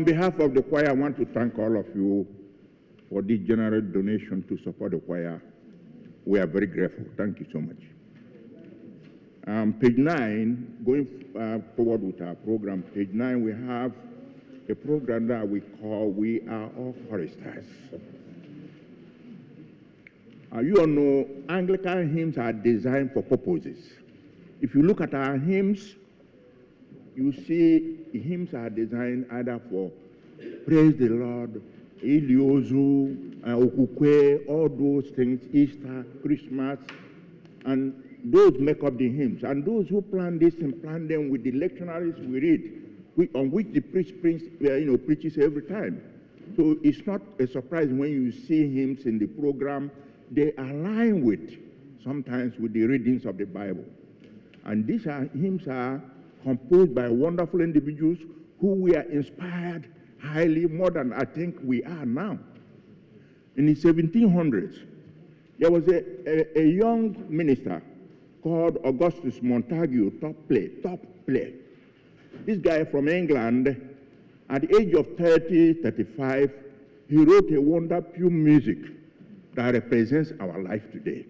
On behalf of the choir, I want to thank all of you for this generous donation to support the choir. We are very grateful. Thank you so much. Page 9, going forward with our program, page 9, we have a program that we call We Are All Choristers. You all know Anglican hymns are designed for purposes. If you look at our hymns, you see hymns are designed either for praise the Lord, Iliozu, Okukwe, all those things, Easter, Christmas, and those make up the hymns. And those who plan this and plan them with the lectionaries we read, on which the priest preaches every time. So it's not a surprise when you see hymns in the program. They align with, sometimes with the readings of the Bible. And these hymns are composed by wonderful individuals who were inspired highly, more than I think we are now. In the 1700s, there was a young minister called Augustus Montague, top play. This guy from England, at the age of 30, 35, he wrote a wonderful music that represents our life today.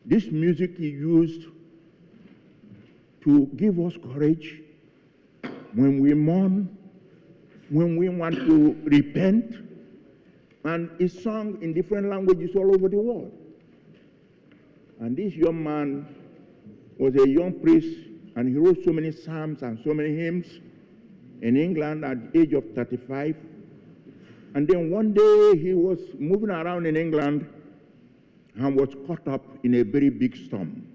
This music he used to give us courage when we mourn, when we want to repent, and it's sung in different languages all over the world. And this young man was a young priest, and he wrote so many psalms and so many hymns in England at the age of 35. And then one day he was moving around in England and was caught up in a very big storm.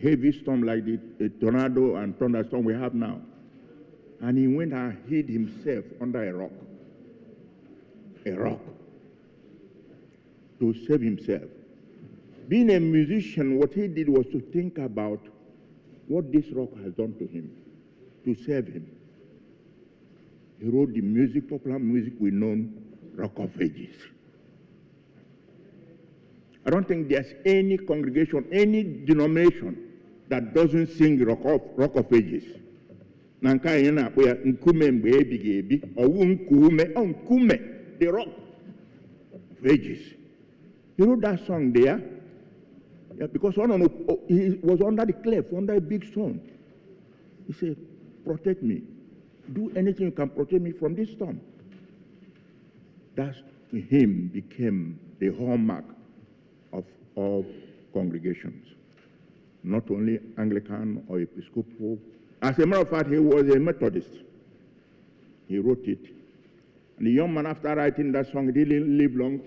Heavy storm like the tornado and thunderstorm we have now. And he went and hid himself under a rock, to save himself. Being a musician, what he did was to think about what this rock has done to him, to save him. He wrote the music, popular music we know, Rock of Ages. I don't think there's any congregation, any denomination that doesn't sing Rock of Ages. Nanka yena kwe nkume mbe ebiga ebi, owu nkume, the Rock of Ages. He wrote that song there. Yeah, because he was under the cliff, under a big stone. He said, protect me. Do anything you can protect me from this storm. That hymn became the hallmark of all congregations, not only Anglican or Episcopal. As a matter of fact, he was a Methodist. He wrote it. And the young man, after writing that song, he didn't live long.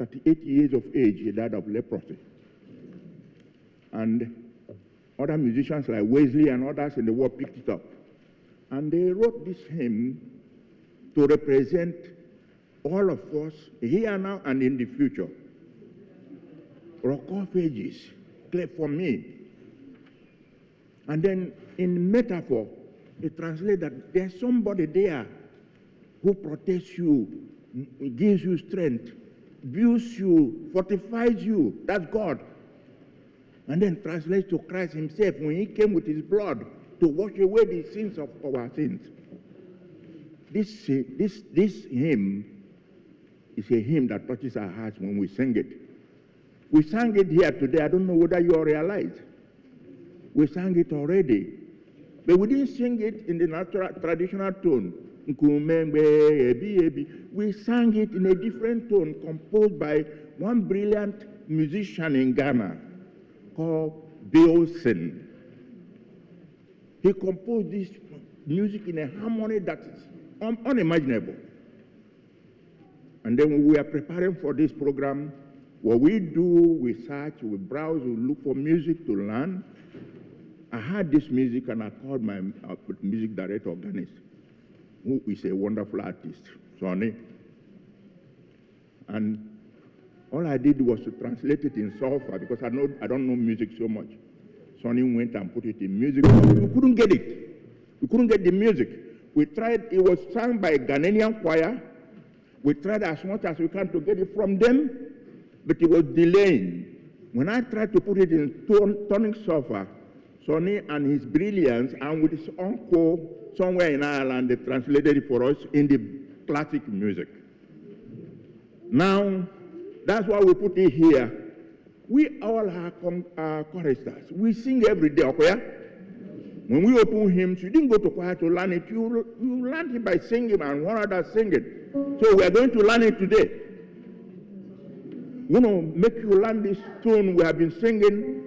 At 38 years of age, he died of leprosy. And other musicians like Wesley and others in the world picked it up. And they wrote this hymn to represent all of us here now and in the future. Rock of Ages, clear for me. And then in metaphor, they translate that there's somebody there who protects you, gives you strength, builds you, fortifies you. That's God. And then translates to Christ himself when he came with his blood to wash away the sins of our sins. This hymn is a hymn that touches our hearts when we sing it. We sang it here today. I don't know whether you all realize. We sang it already. But we didn't sing it in the natural, traditional tone. We sang it in a different tone composed by one brilliant musician in Ghana called Bilson. He composed this music in a harmony that is unimaginable. And then when we are preparing for this program, what we do, we search, we browse, we look for music to learn. I heard this music and I called my music director, organist, who is a wonderful artist, Sonny. And all I did was to translate it in Solfa because I don't know music so much. Sonny went and put it in music. We couldn't get it. We couldn't get the music. We tried, it was sung by a Ghanaian choir. We tried as much as we can to get it from them, but it was delaying. When I tried to put it in tonic Solfa, Sonny and his brilliance and with his uncle somewhere in Ireland, they translated it for us in the classic music. Now, that's why we put it here. We all are choristers. We sing every day, okay? When we open hymns, you didn't go to choir to learn it. You learned it by singing and one other singing. So we are going to learn it today. We're going to make you learn this tune we have been singing,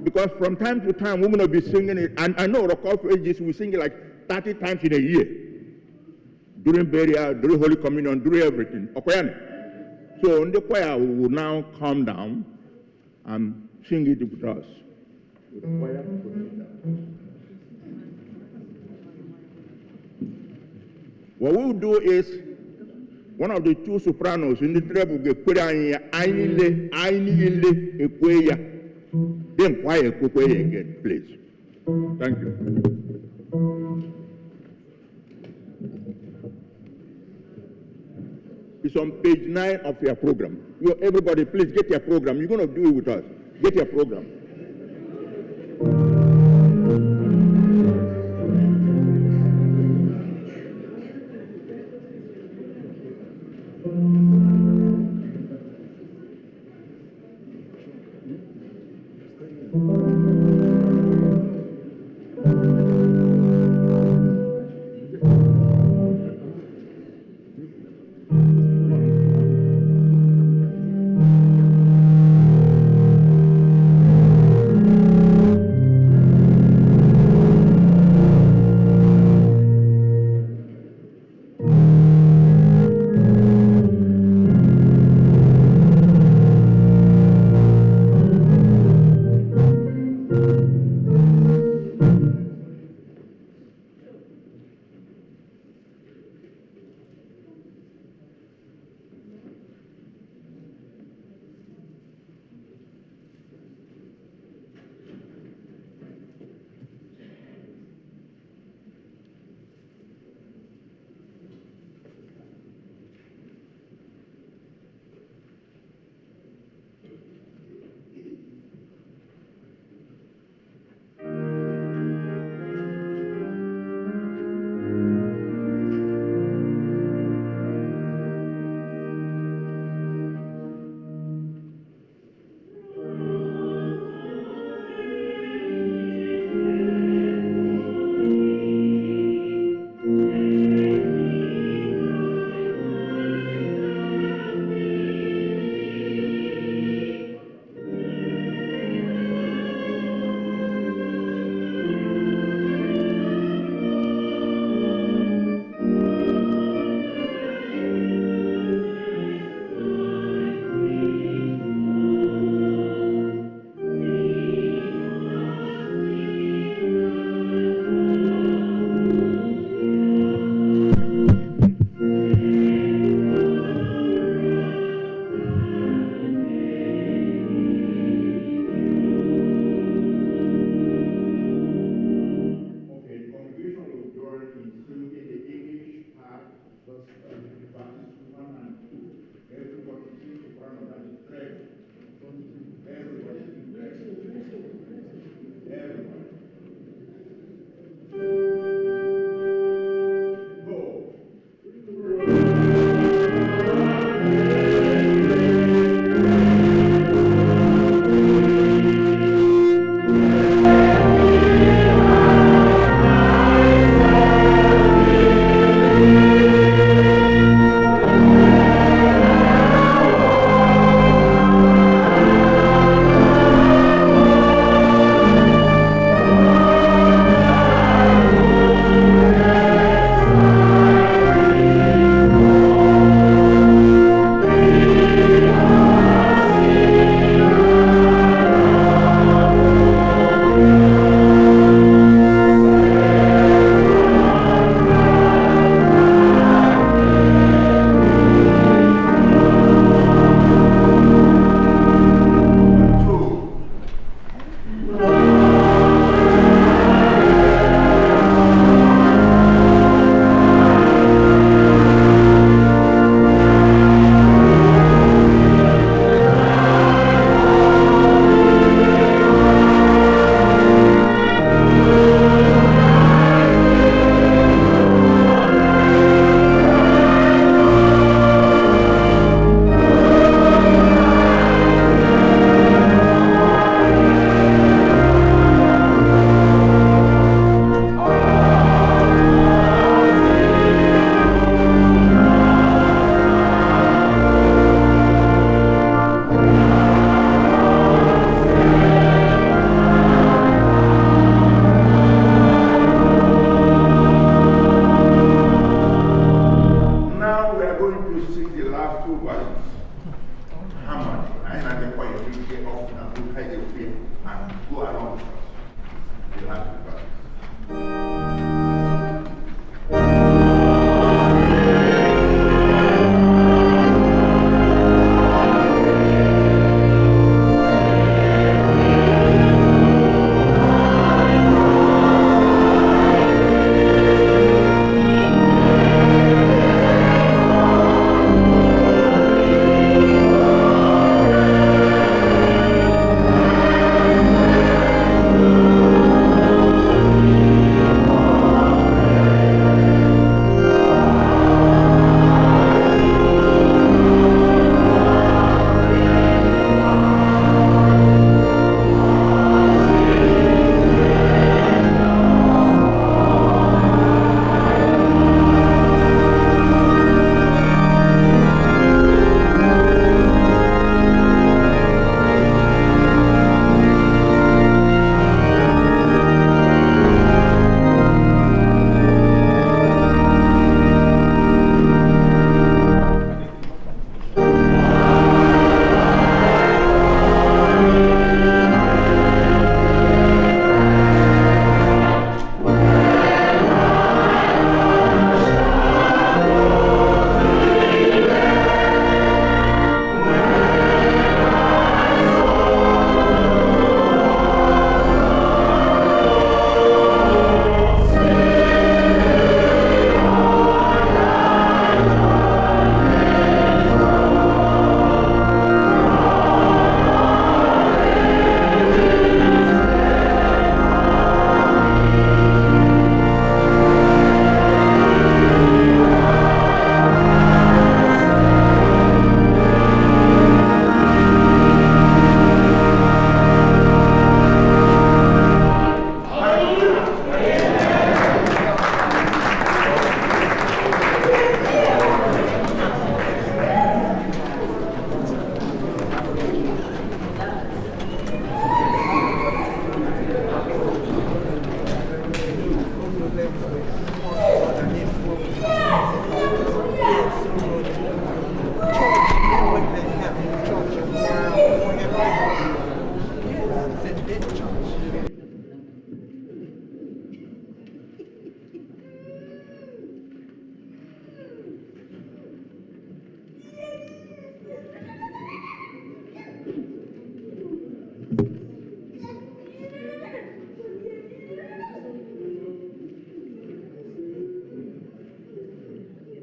because from time to time we're going to be singing it. And I know Rock of Ages, we sing it like 30 times in a year. During burial, during Holy Communion, during everything. Okay? So the choir will now calm down and sing it with us. The choir will sit down. What we'll do is, one of the two sopranos in the treble will get then choir again, please. Thank you. It's on page 9 of your program. Everybody, please get your program. You're going to do it with us. Get your program.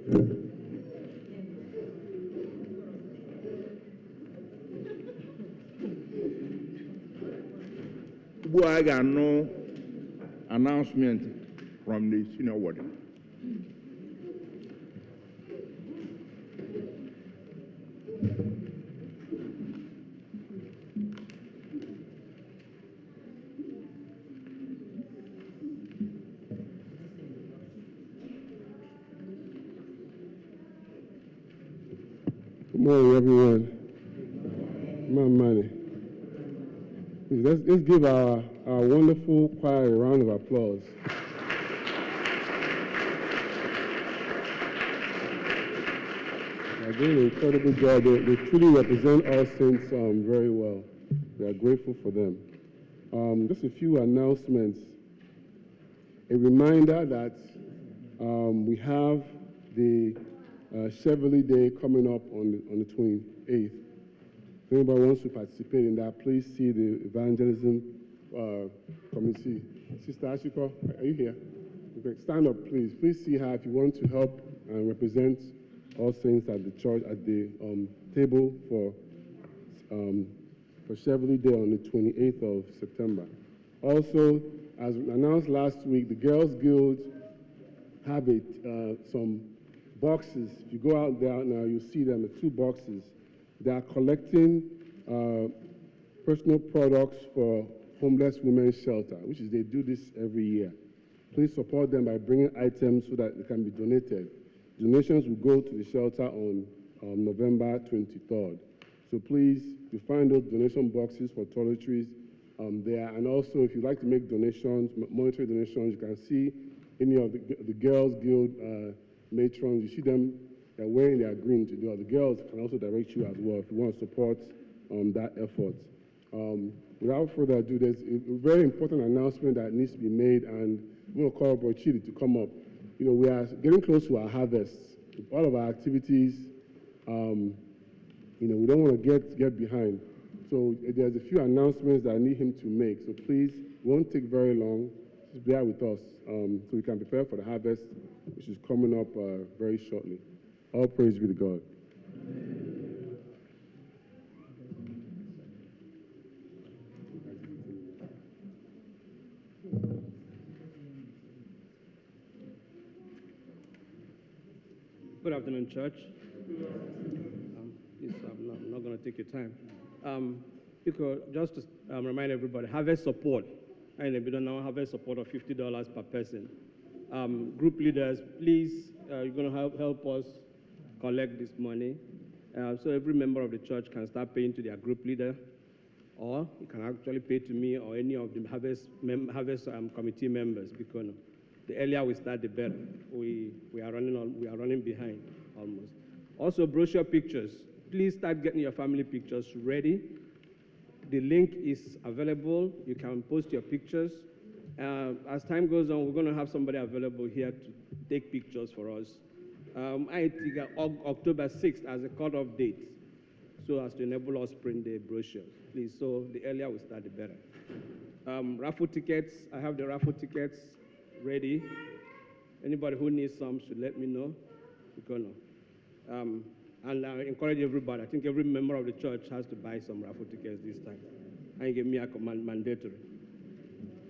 I got no announcement from the senior warden. Good morning, everyone. Money. Let's give our wonderful choir a round of applause. They're doing an incredible job. They truly represent all saints very well. We are grateful for them. Just a few announcements. A reminder that we have the Cheverly Day coming up on the 28th. If anybody wants to participate in that, please see the evangelism committee. Sister Ashiko, are you here? Okay, stand up, please. Please see her if you want to help and represent all saints at the church at the table for Cheverly Day on the 28th of September. Also, as announced last week, the Girls Guild have some boxes. If you go out there now, you'll see them, the 2 boxes. They are collecting personal products for homeless women's shelter, which is they do this every year. Please support them by bringing items so that they can be donated. Donations will go to the shelter on November 23rd. So please, you find those donation boxes for toiletries there. And also, if you'd like to make donations, monetary donations, you can see any of the Girls Guild matrons. You see them, they're wearing their green to do. The girls can also direct you as well if you want to support that effort. Without further ado, there's a very important announcement that needs to be made, and we're going to call Bro Chidi to come up. You know, we are getting close to our harvest. All of our activities, you know, we don't want to get behind. So there's a few announcements that I need him to make. So please, it won't take very long. Just bear with us so we can prepare for the harvest, which is coming up very shortly. All praise be to God. Good afternoon, church. Please, I'm not going to take your time. Just to remind everybody, harvest support. And if you don't know, harvest support of $50 per person. Group leaders, please, you're going to help us collect this money. So every member of the church can start paying to their group leader, or you can actually pay to me or any of the harvest committee members, because the earlier we start, the better. We are running behind almost. Also, brochure pictures. Please start getting your family pictures ready. The link is available. You can post your pictures. As time goes on, we're going to have somebody available here to take pictures for us. I think October 6th as a cutoff date, so as to enable us to print the brochures, please. So the earlier we start, the better. Raffle tickets, I have the raffle tickets ready. Anybody who needs some should let me know. And I encourage everybody. I think every member of the church has to buy some raffle tickets this time. And give me a mandatory.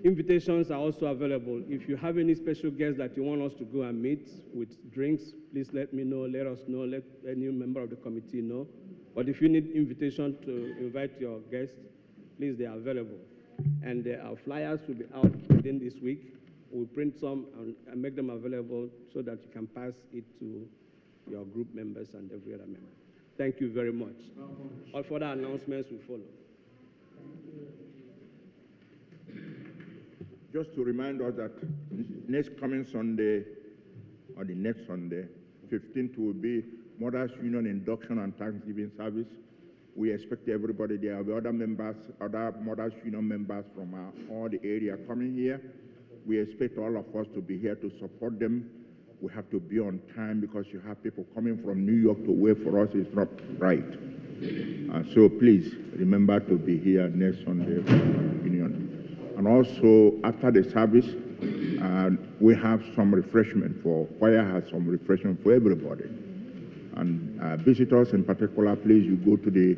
Invitations are also available. If you have any special guests that you want us to go and meet with drinks, please let me know, let us know, let any member of the committee know. But if you need invitation to invite your guests, please, they are available. And our flyers will be out within this week. We'll print some and make them available so that you can pass it to your group members and every other member. Thank you very much. All further announcements will follow. Just to remind us that next coming Sunday, or the next Sunday, 15th, will be Mothers Union induction and Thanksgiving service. We expect everybody there. There will be other members, other Mothers Union members from all the area coming here. We expect all of us to be here to support them. We have to be on time because you have people coming from New York to wait for us. It's not right. So please remember to be here next Sunday for Union. And also after the service, we have some refreshment choir has some refreshment for everybody. And visitors in particular, please, you go to the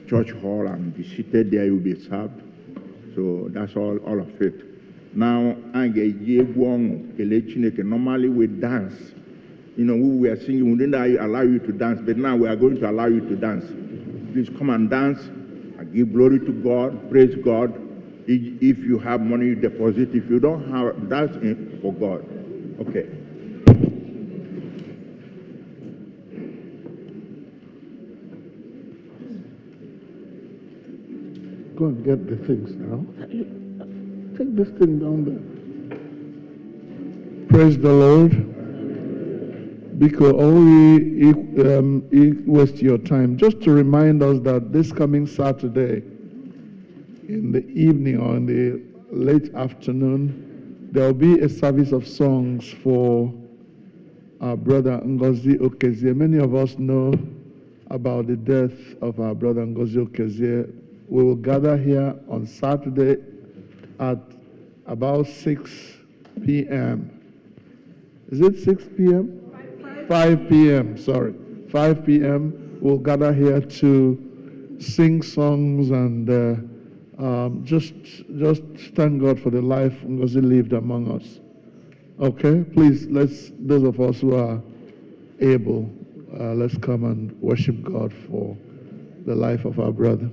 church hall and be seated there, you'll be served. So that's all of it. Now, normally we dance. You know, we were singing, we didn't allow you to dance, but now we are going to allow you to dance. Please come and dance and give glory to God, praise God. If you have money, you deposit. If you don't have, that's for God. Okay. Go and get the things now. Take this thing down there. Praise the Lord. Because only waste your time. Just to remind us that this coming Saturday, in the evening or in the late afternoon, there will be a service of songs for our brother Ngozi Okezie. Many of us know about the death of our brother Ngozi Okezie. We will gather here on Saturday at about 6 p.m. Is it 6 p.m.? 5 p.m., sorry. 5 p.m. We'll gather here to sing songs and just thank God for the life Ngozi lived among us. Okay? Please, those of us who are able, let's come and worship God for the life of our brother.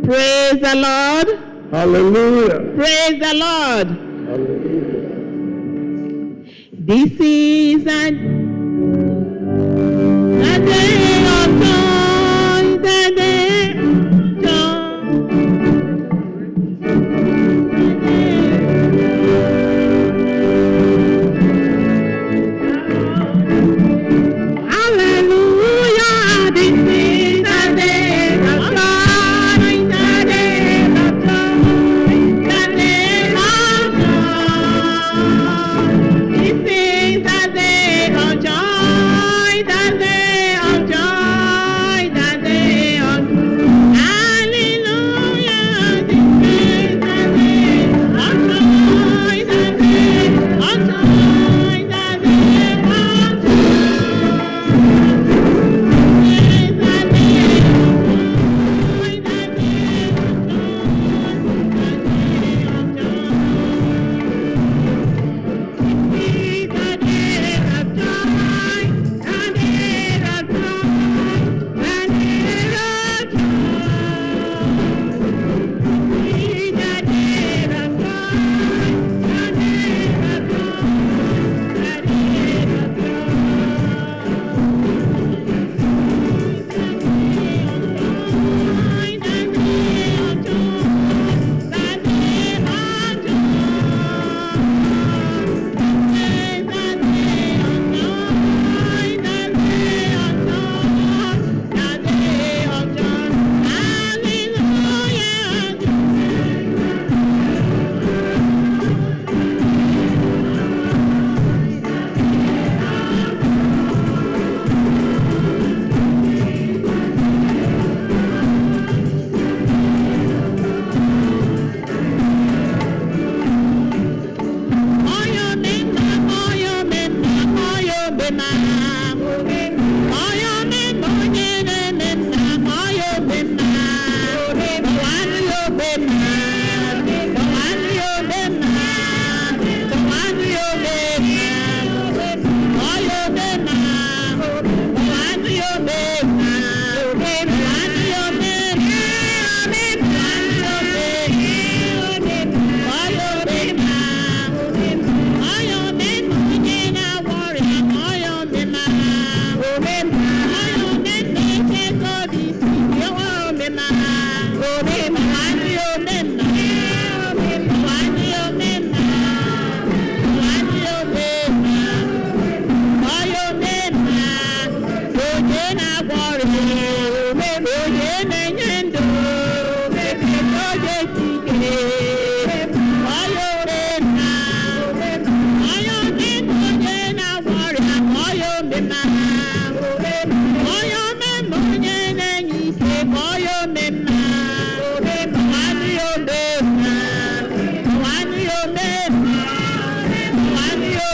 Praise the Lord. Hallelujah. Praise the Lord. Hallelujah. This is a day of joy, the day of joy. Hallelujah, this is a day of joy, the day of joy, the day of joy. This is a day of joy.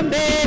Amen.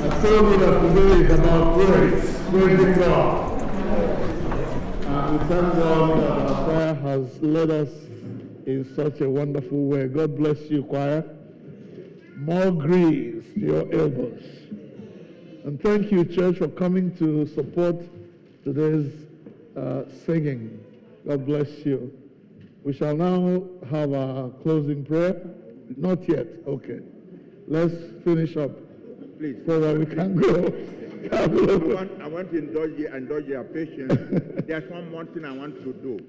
I told you that today is about praise, praising God. And we thank God that our choir has led us in such a wonderful way. God bless you, choir. More grace to your elbows. And thank you, church, for coming to support today's singing. God bless you. We shall now have our closing prayer. Not yet. Okay. Let's finish up. Please. So that we can go. I want to indulge your patience. There's one more thing I want to do.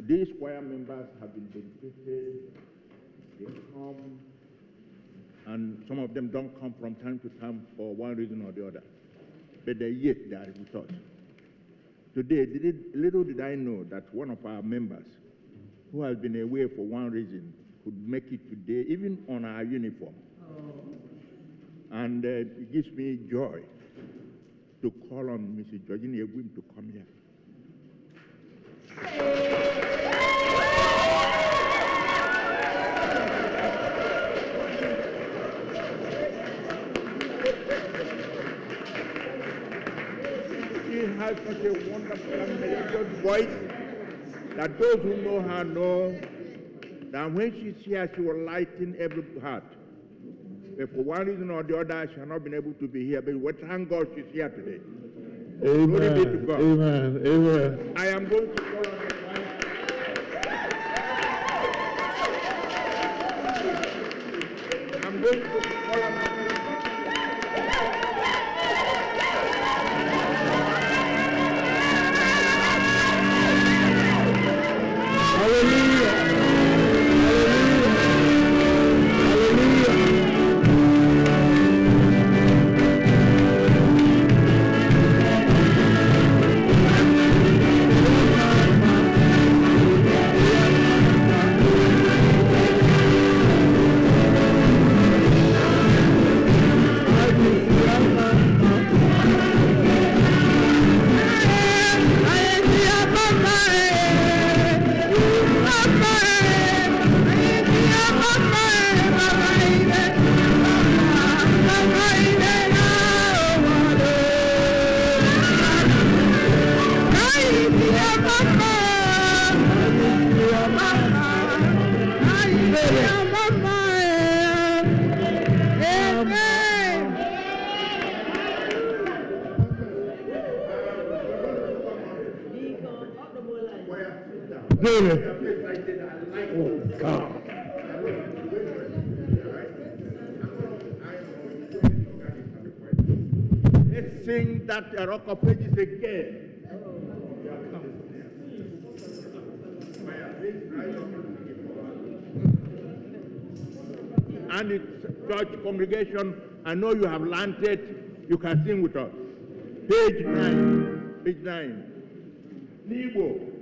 These choir members have been dedicated. They come, and some of them don't come from time to time for one reason or the other. But yet they are with us. Today, little did I know that one of our members, who has been away for one reason, could make it today, even on our uniform. And it gives me joy to call on Mrs. Georgina Obim to come here. She has such a wonderful and melodious voice that those who know her know that when she's here, she will lighten every heart. But for one reason or the other, she has not been able to be here. But we thank God she's here today. Amen. Glory be to God. Amen. Amen. I am going to call on the choir. I'm going to call on the Hallelujah. Hallelujah. David. Oh, God. Let's sing that Rock of Ages again. And it's church congregation, I know you have learned it, you can sing with us. Page 9. Page 9. Igbo.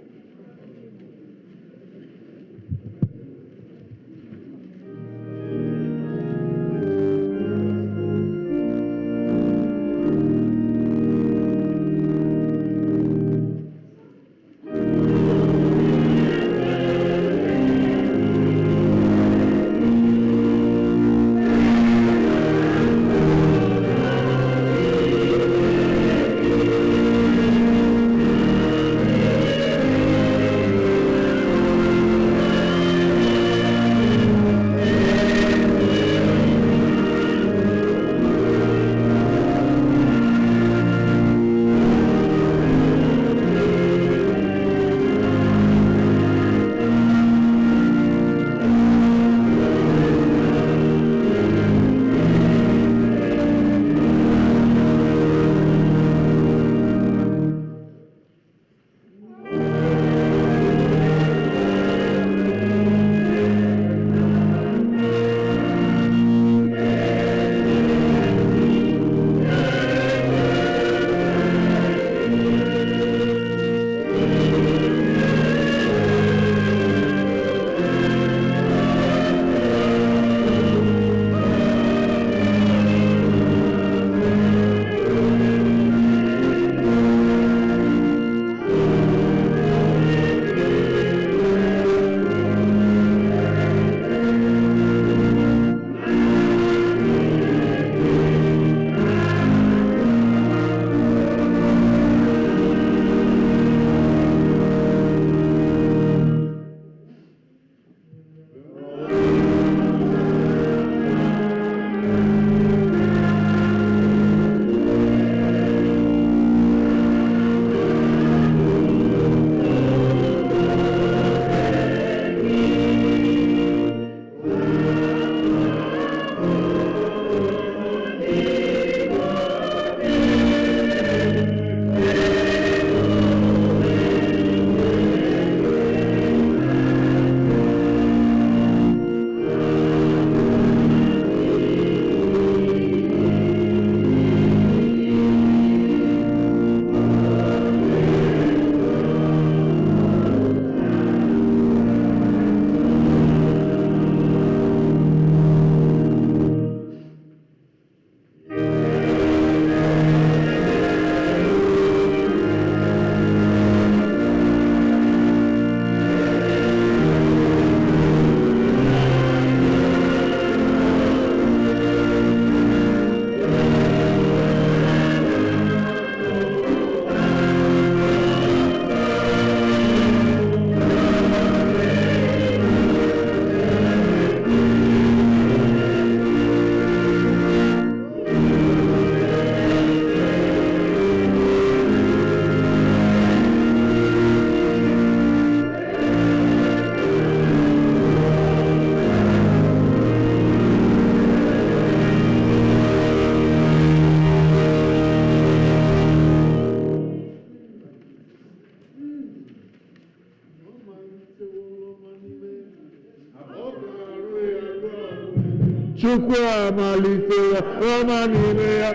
Chukwu amalitewo ọma n'ime ya,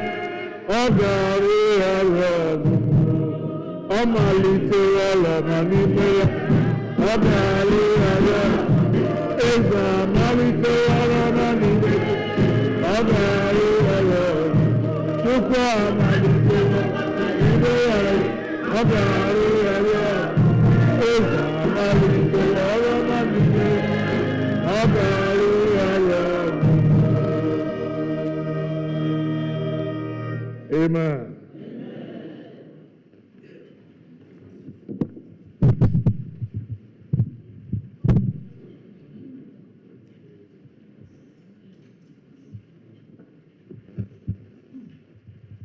ọ ga-arụ ya ọrụ. Ọ malitewo ọma n'ime ya, ọ ga-arụ ya ọrụ. Eze amalitewo ọma n'ime ya, ọ ga-arụ ya ọrụ. Chukwu amalitewo n'ime ya, ọ ga-arụ ya ọrụ. Eze amalitewo ọma n'ime ya, ọ ga-arụ ya ọrụ. Amen.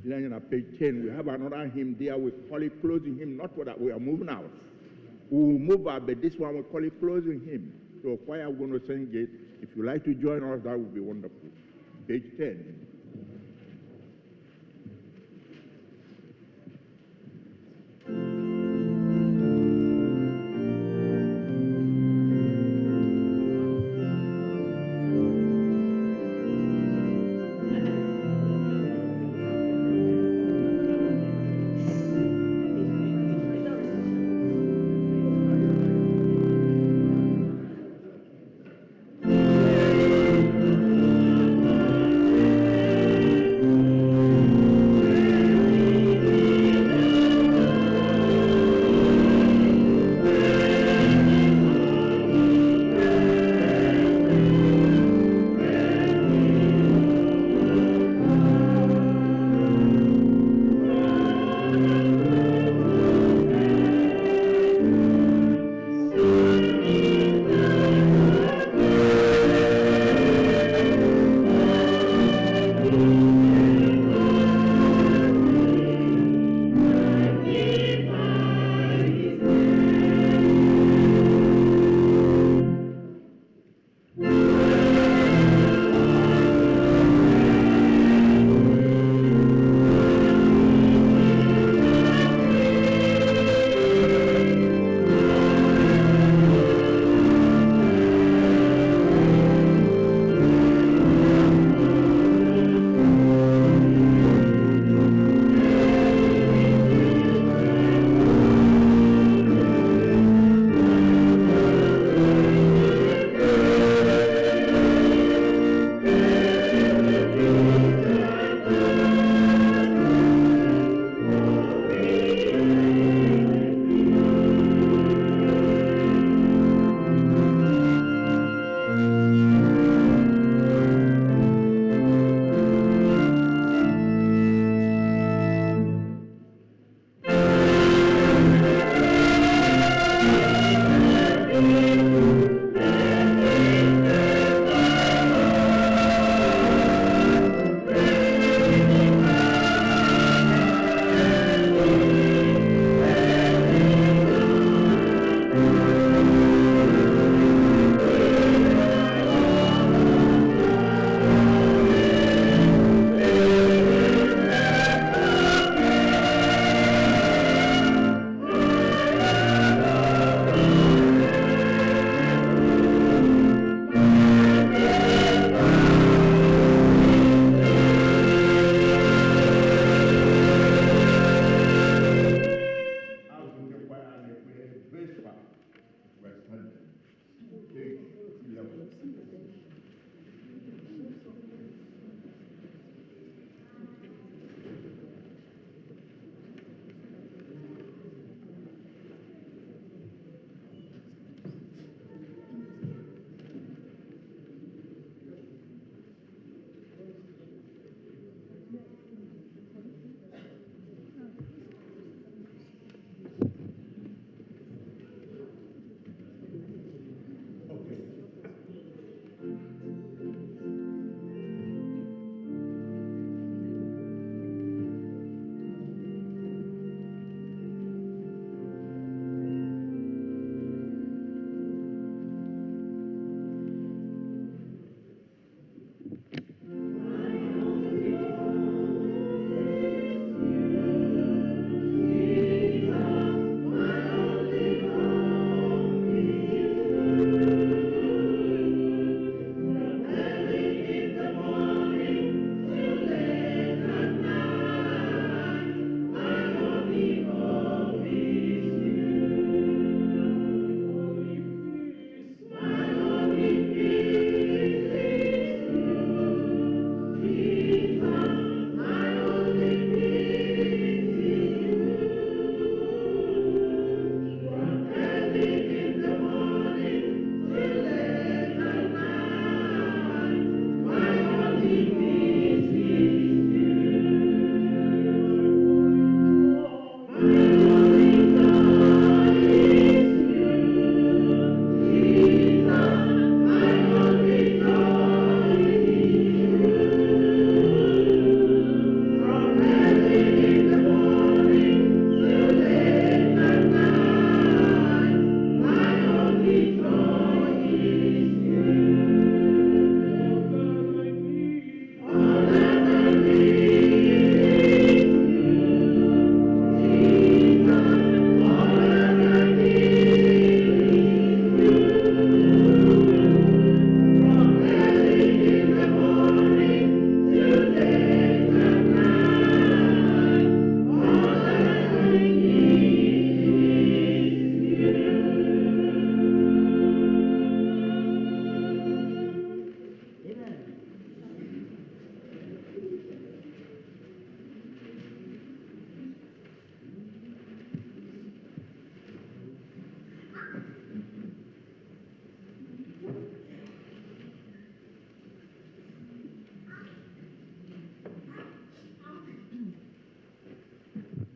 Then on page 10, we have another hymn there. We call it closing hymn, not that we are moving out. We will move out, but this one we call it closing hymn. So choir, we're going to sing it. If you like to join us, that would be wonderful. Page 10.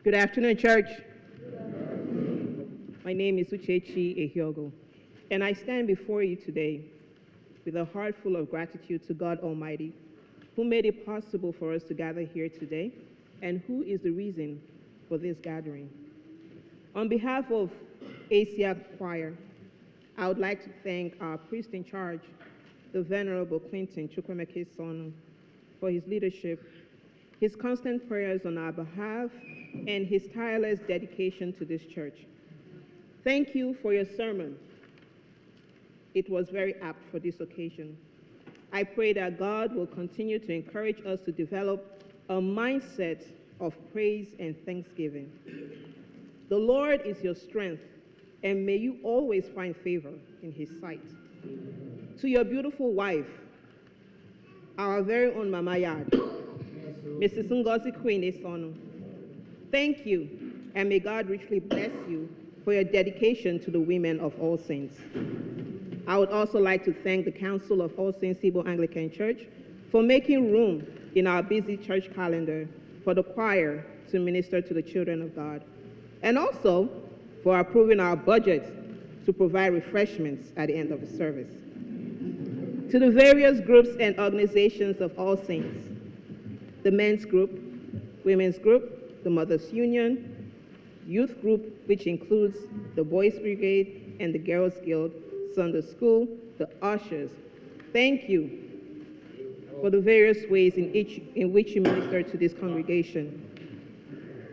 Good afternoon, church. My name is Uchechi Ehiogo, and I stand before you today with a heart full of gratitude to God Almighty, who made it possible for us to gather here today, and who is the reason for this gathering. On behalf of ASIAC Choir, I would like to thank our priest in charge, the Venerable Clinton Chukwemeke Esonu, for his leadership, his constant prayers on our behalf, and his tireless dedication to this church. Thank you for your sermon. It was very apt for this occasion. I pray that God will continue to encourage us to develop a mindset of praise and thanksgiving. The Lord is your strength, and may you always find favor in his sight. To your beautiful wife, our very own Mama Yad, Mrs. Ngozi Queen Esonu, thank you, and may God richly bless you for your dedication to the women of All Saints. I would also like to thank the Council of All Saints Igbo Anglican Church for making room in our busy church calendar for the choir to minister to the children of God, and also for approving our budget to provide refreshments at the end of the service. To the various groups and organizations of All Saints, the men's group, women's group, the Mothers Union, youth group, which includes the Boys Brigade and the Girls Guild, Sunday School, the ushers, thank you for the various ways in which you minister to this congregation.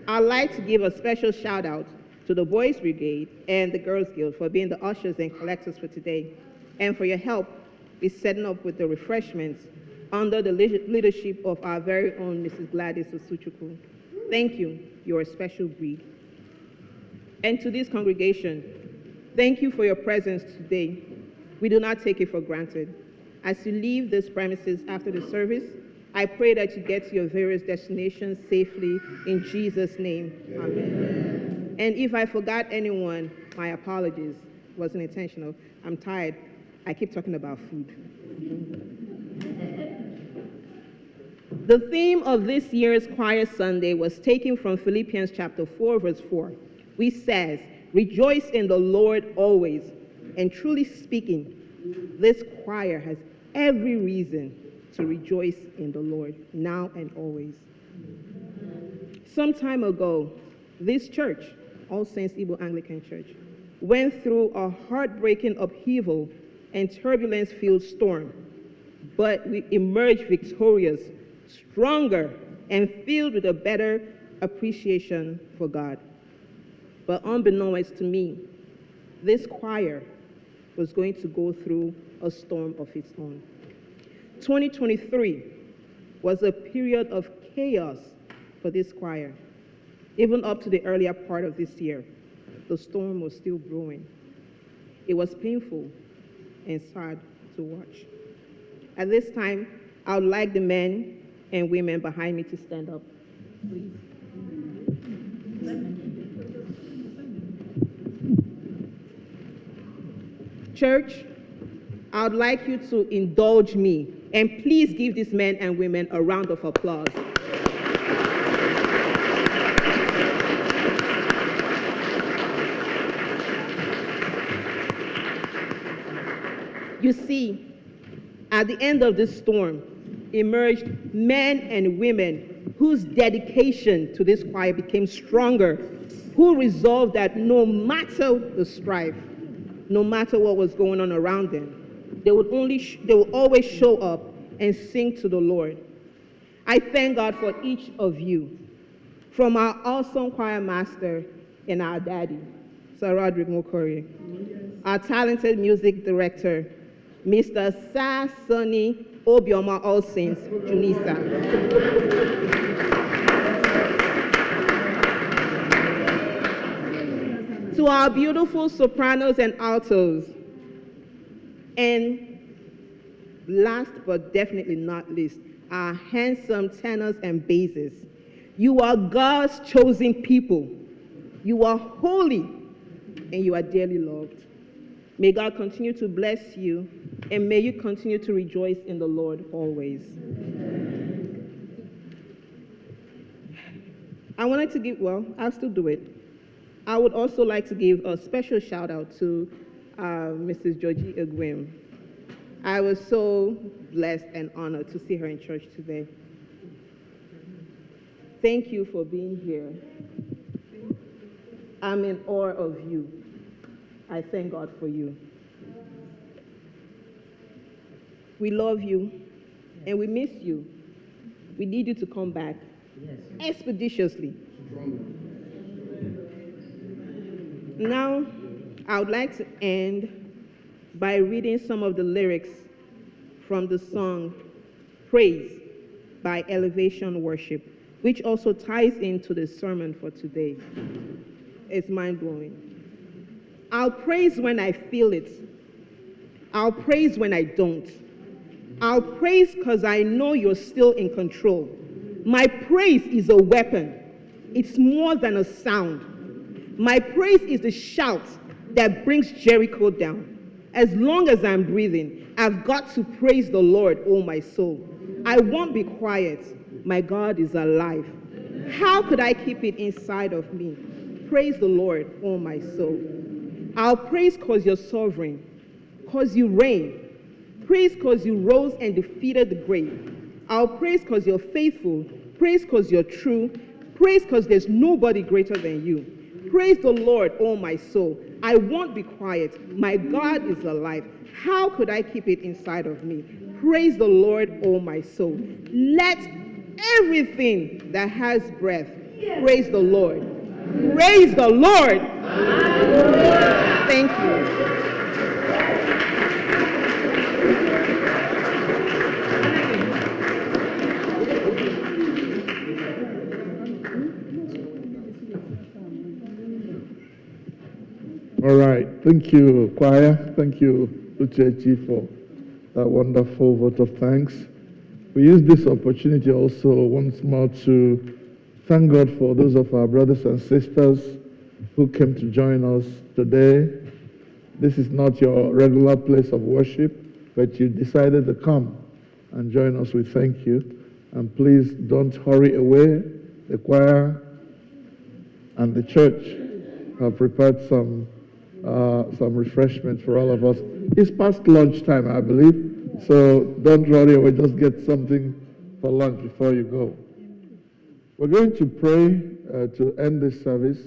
I'd like to give a special shout out to the Boys Brigade and the Girls Guild for being the ushers and collectors for today, and for your help with setting up with the refreshments under the leadership of our very own Mrs. Gladys Osuchukwu. Thank you, you're a special breed. And to this congregation, thank you for your presence today. We do not take it for granted. As you leave this premises after the service, I pray that you get to your various destinations safely in Jesus' name. Amen. And if I forgot anyone, my apologies. It wasn't intentional. I'm tired. I keep talking about food. The theme of this year's Choir Sunday was taken from Philippians chapter 4, verse 4, which says, "Rejoice in the Lord always." And truly speaking, this choir has every reason to rejoice in the Lord, now and always. Some time ago, this church, All Saints Igbo Anglican Church, went through a heartbreaking upheaval and turbulence-filled storm, but we emerged victorious, stronger, and filled with a better appreciation for God. But unbeknownst to me, this choir was going to go through a storm of its own. 2023 was a period of chaos for this choir. Even up to the earlier part of this year, the storm was still brewing. It was painful and sad to watch. At this time, I would like the men and women behind me to stand up, please. Church, I would like you to indulge me, and please give these men and women a round of applause. You see, at the end of this storm emerged men and women whose dedication to this choir became stronger, who resolved that no matter the strife, no matter what was going on around them, they would always show up and sing to the Lord. I thank God for each of you, from our awesome choir master and our daddy, Sir Roderick Mokori, our talented music director, Mr. Sasoni Obioma All Saints, Junisa. To our beautiful sopranos and altos, and last but definitely not least, our handsome tenors and basses. You are God's chosen people. You are holy, and you are dearly loved. May God continue to bless you, and may you continue to rejoice in the Lord always. I wanted to give, well, I'll still do it. I would also like to give a special shout out to Mrs. Georgie Egwem. I was so blessed and honored to see her in church today. Thank you for being here. I'm in awe of you. I thank God for you. We love you and we miss you. We need you to come back expeditiously. Now, I would like to end by reading some of the lyrics from the song Praise by Elevation Worship, which also ties into the sermon for today. It's mind-blowing. I'll praise when I feel it. I'll praise when I don't. I'll praise because I know you're still in control. My praise is a weapon. It's more than a sound. My praise is the shout that brings Jericho down. As long as I'm breathing, I've got to praise the Lord, oh my soul. I won't be quiet. My God is alive. How could I keep it inside of me? Praise the Lord, oh my soul. I'll praise because you're sovereign, because you reign. Praise because you rose and defeated the grave. I'll praise because you're faithful. Praise because you're true. Praise because there's nobody greater than you. Praise the Lord, oh my soul. I won't be quiet. My God is alive. How could I keep it inside of me? Praise the Lord, oh my soul. Let everything that has breath praise the Lord. Praise the Lord. Thank you. All right. Thank you, choir. Thank you, Uchechi, for that wonderful vote of thanks. We use this opportunity also once more to thank God for those of our brothers and sisters who came to join us today. This is not your regular place of worship, but you decided to come and join us. We thank you. And please don't hurry away. The choir and the church have prepared some refreshment for all of us. It's past lunchtime, I believe, so don't hurry away. Just get something for lunch before you go. We're going to pray to end this service,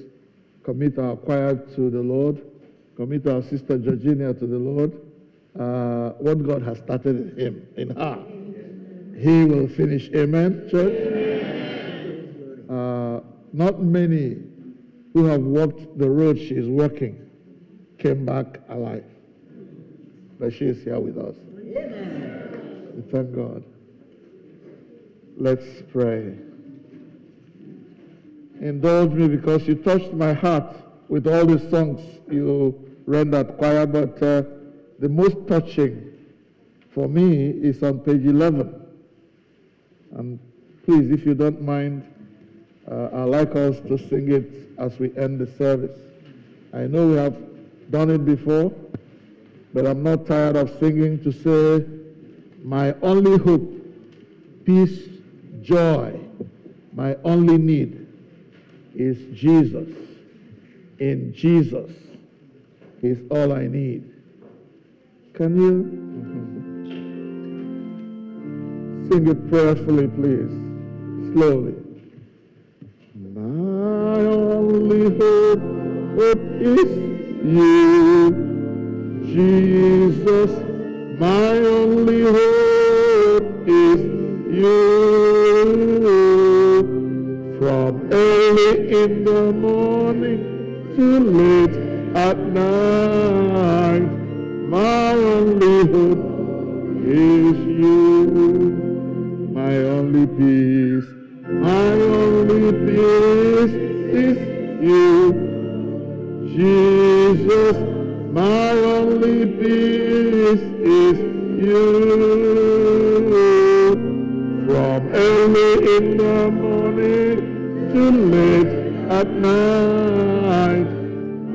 commit our choir to the Lord, commit our sister Georgina to the Lord. What God has started in her, He will finish. Amen, church? Not many who have walked the road she is walking came back alive. But she is here with us. Amen. We thank God. Let's pray. Indulge me because you touched my heart with all the songs you rendered, choir, but the most touching for me is on page 11. And please, if you don't mind, I'd like us to sing it as we end the service. I know we have done it before, but I'm not tired of singing to say, my only hope, peace, joy, my only need is Jesus. In Jesus is all I need. Can you sing it prayerfully, please? Slowly. My only hope is you, Jesus. My only hope is you. From early in the morning to late at night, my only hope is you. My only peace, my only peace is you. Jesus, my only peace is you. From early in the morning to late at night,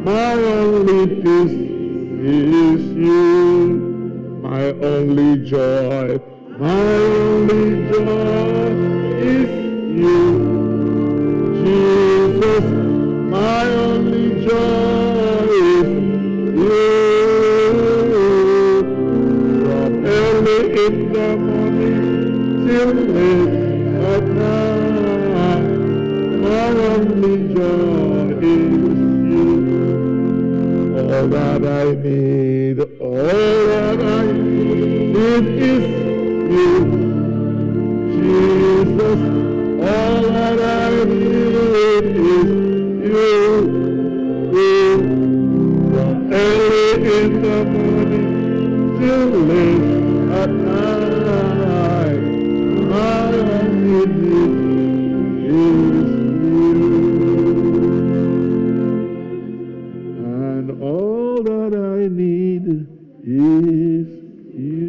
my only peace is you. My only joy, my only joy is you. Jesus. till late at night. My only joy is you. All that I need, all that I need is you. Jesus, all that I need is you. From early in the morning till late at night, my only need is you. And all that I need is you.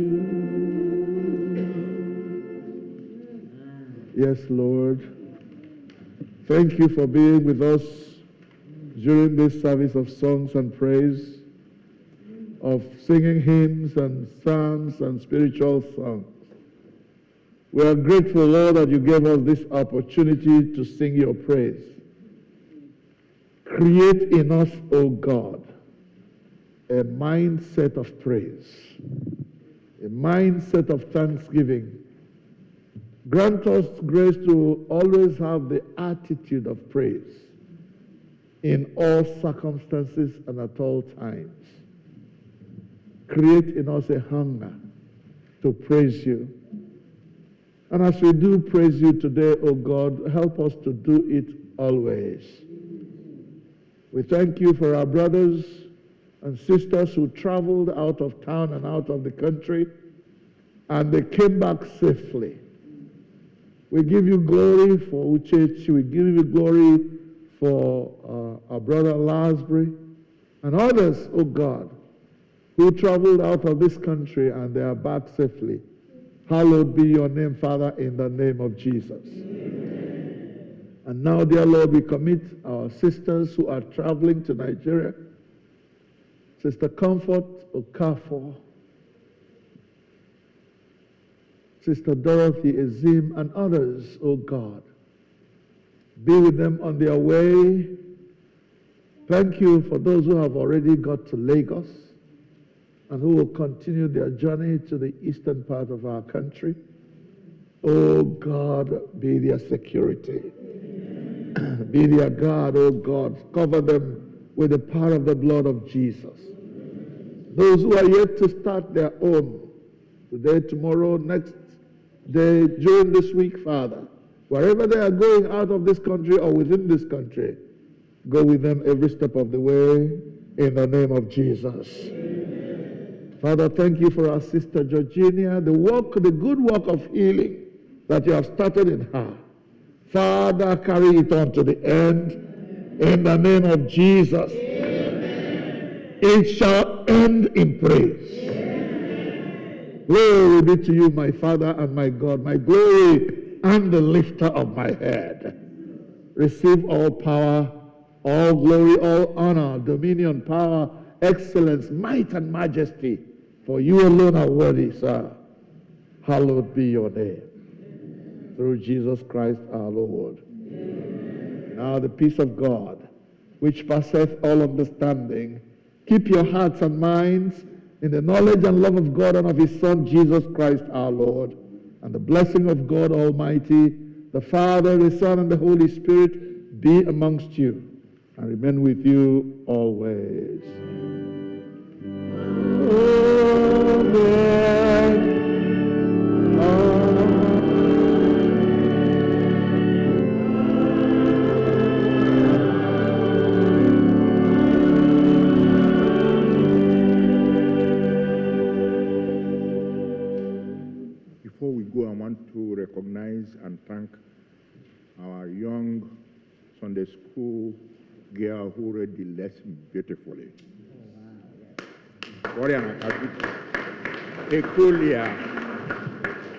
Yes, Lord. Thank you for being with us during this service of songs and praise, of singing hymns and psalms and spiritual songs. We are grateful, Lord, that you gave us this opportunity to sing your praise. Create in us, O God, a mindset of praise, a mindset of thanksgiving. Grant us grace to always have the attitude of praise in all circumstances and at all times. Create in us a hunger to praise you. And as we do praise you today, O God, help us to do it always. We thank you for our brothers and sisters who traveled out of town and out of the country, and they came back safely. We give you glory for Uchechi. We give you glory for our brother Lasbury and others, oh God, who traveled out of this country and they are back safely. Hallowed be your name, Father, in the name of Jesus. Amen. And now, dear Lord, we commit our sisters who are traveling to Nigeria. Sister Comfort Okafor, Sister Dorothy Ezim, and others, oh God. Be with them on their way. Thank you for those who have already got to Lagos and who will continue their journey to the eastern part of our country. Oh God, be their security. Be their guard, oh God. Cover them with the power of the blood of Jesus. Those who are yet to start their own, today, tomorrow, next day, during this week, Father, wherever they are going out of this country or within this country, go with them every step of the way in the name of Jesus. Amen. Father, thank you for our sister Georgina, the good work of healing that you have started in her. Father, carry it on to the end in the name of Jesus. Amen. It shall end in praise. Amen. Glory be to you, my Father and my God, my glory and the lifter of my head. Receive all power, all glory, all honor, dominion, power, excellence, might, and majesty. For you alone are worthy, sir. Hallowed be your name. Through Jesus Christ our Lord. Amen. Now the peace of God, which passeth all understanding, keep your hearts and minds in the knowledge and love of God and of his Son, Jesus Christ our Lord. And the blessing of God Almighty, the Father, the Son, and the Holy Spirit be amongst you and remain with you always. Amen. Before we go, I want to recognize and thank our young Sunday school girl who read the lesson beautifully. Ekulia.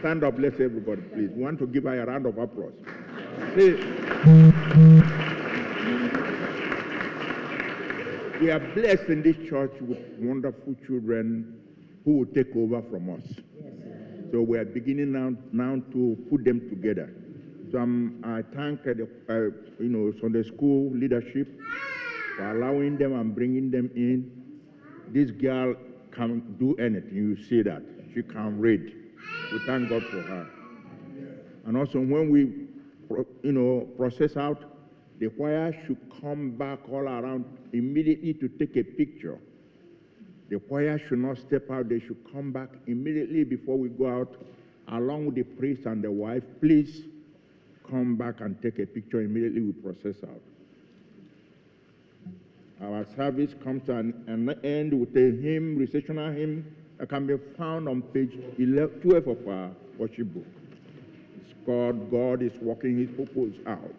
Stand up, let's everybody, please. We want to give her a round of applause. Please. We are blessed in this church with wonderful children who will take over from us. So we are beginning now to put them together. So I thank Sunday school leadership for allowing them and bringing them in. This girl can do anything. You see that she can read. We thank God for her. And also when we, process out, the choir should come back all around immediately to take a picture. The choir should not step out. They should come back immediately before we go out, along with the priest and the wife. Please come back and take a picture immediately we process out. Our service comes to an end with a hymn, recessional hymn, that can be found on page 12 of our worship book. It's called God is Working His Purpose Out.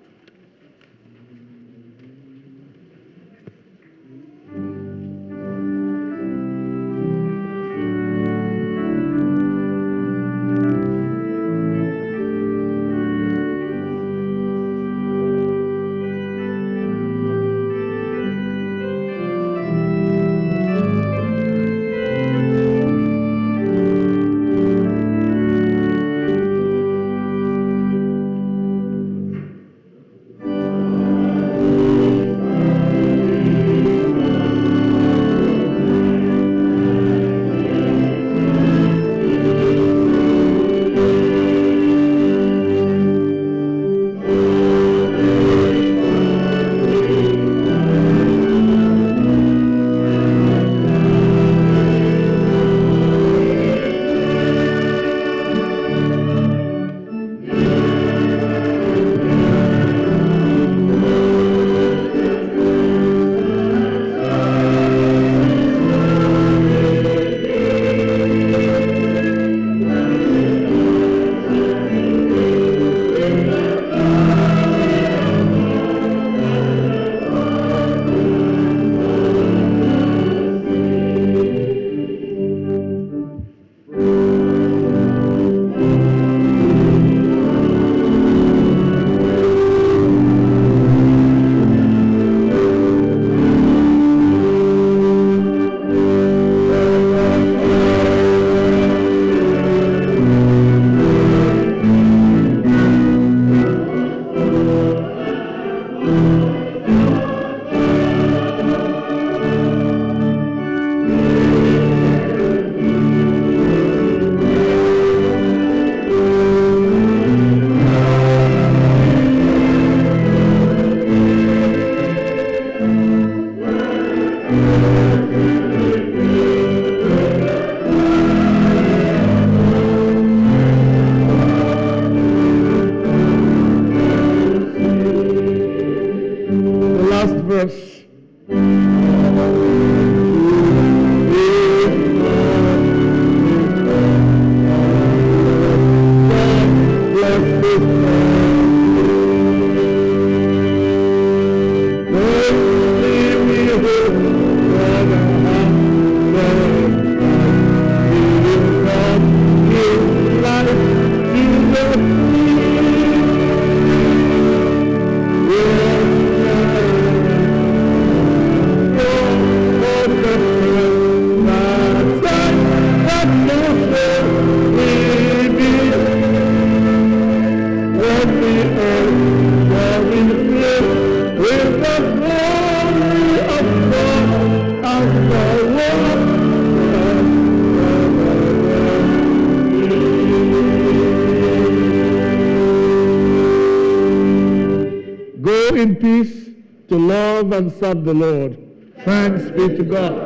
In peace to love and serve the Lord. Thanks be to God.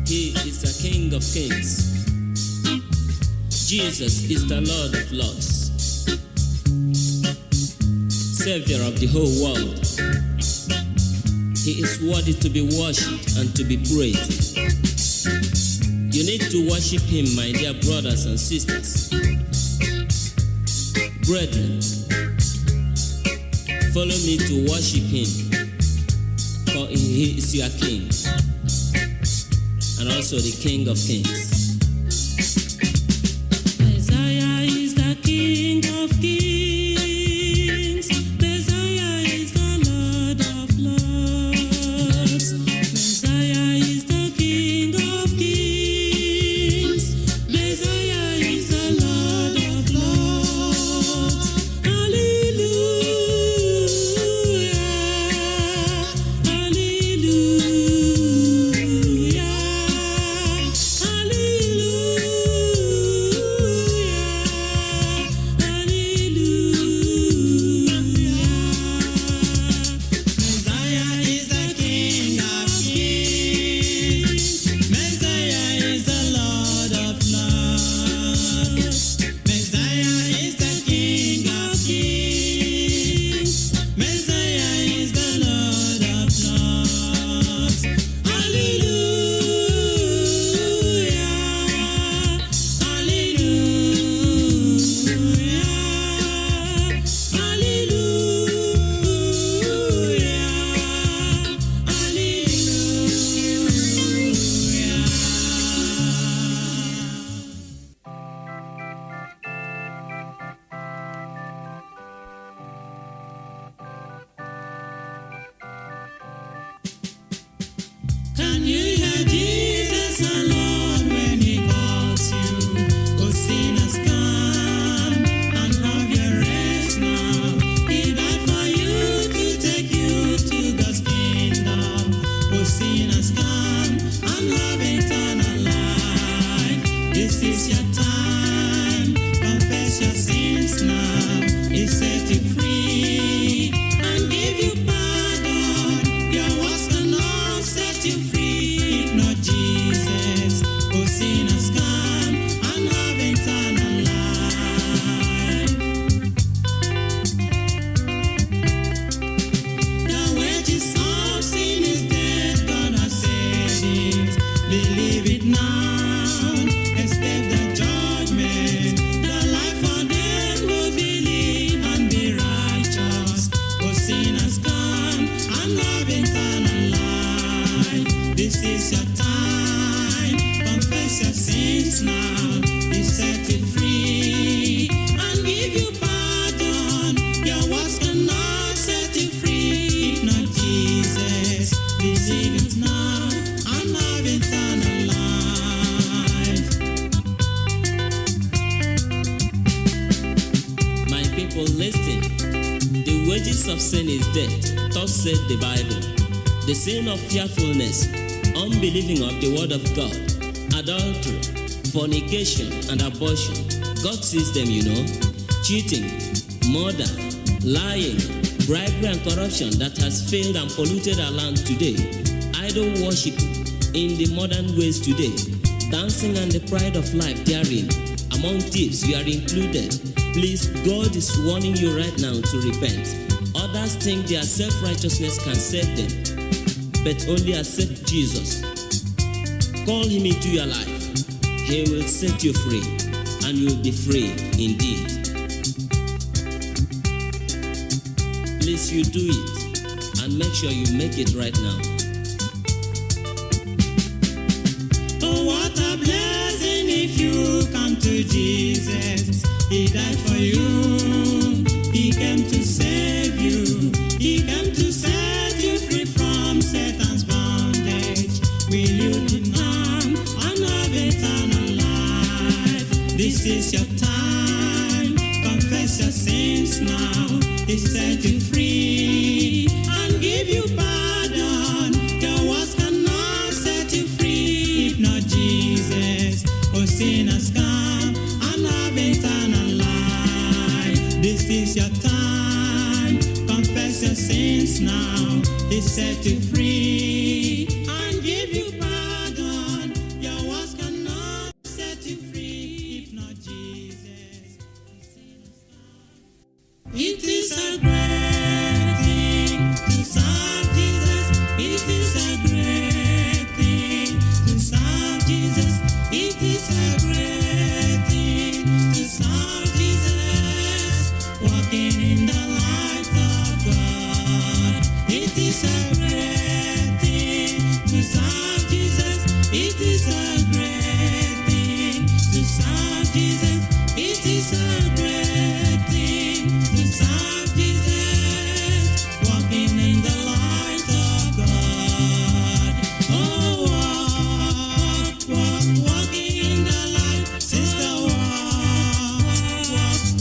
He is the King of Kings. Jesus is the Lord of Lords, Savior of the whole world. He is worthy to be worshipped and to be praised. You need to worship Him, my dear brothers and sisters. Brethren, follow me to worship Him, for He is your King, and also the King of Kings. Messiah is the King of Kings. Messiah is the Lord of Lords. Messiah is the King of Kings. Messiah is the Lord of Lords. Hallelujah. Hallelujah. Can you hear Jesus our Lord when He calls you? Oh, sinners, come and have your rest now. He died for you to take you to God's kingdom. Oh, sinners, come and have eternal life. This is your time. Confess your sins now. He set you free and give you pardon. Your words cannot set you free. If not Jesus, oh sinners, come and have eternal life. The wages of sin is death, God has said it. Believe it now, escape the judgment. The life for them who believe and be righteous. Oh sinners, come and have eternal life. This is your time. Confess your sins now. He set you free and give you pardon. Your words cannot set you free. If not Jesus, believe it now and have eternal life. My people, listen. The wages of sin is death. Thus said the Bible. The sin of fearfulness, unbelieving of the word of God, adultery, fornication, and abortion. God sees them, you know. Cheating, murder, lying, bribery, and corruption that has failed and polluted our land today. Idol worship in the modern ways today. Dancing and the pride of life therein. Among thieves, you are included. Please, God is warning you right now to repent. Others think their self-righteousness can save them, but only accept Jesus. Call Him into your life. He will set you free, and you will be free indeed. Please, you do it, and make sure you make it right now. Oh, what a blessing if you come to Jesus. He died for you. He came to save you. He came to set you free from Satan's bondage. Will you deny and have eternal life? This is your time. Confess your sins now. He set you free and give you pardon. Your words cannot set you free. If not Jesus, oh sinners, come and have eternal life. This is your time. Confess your sins now. He set you free and give you pardon. Jesus. It is a great thing to serve Jesus, walking in the light of God. It is a great thing to serve Jesus. It is a great thing to serve Jesus. It is a great thing to serve Jesus, walking in the light of God. Oh, walking in the light, sister,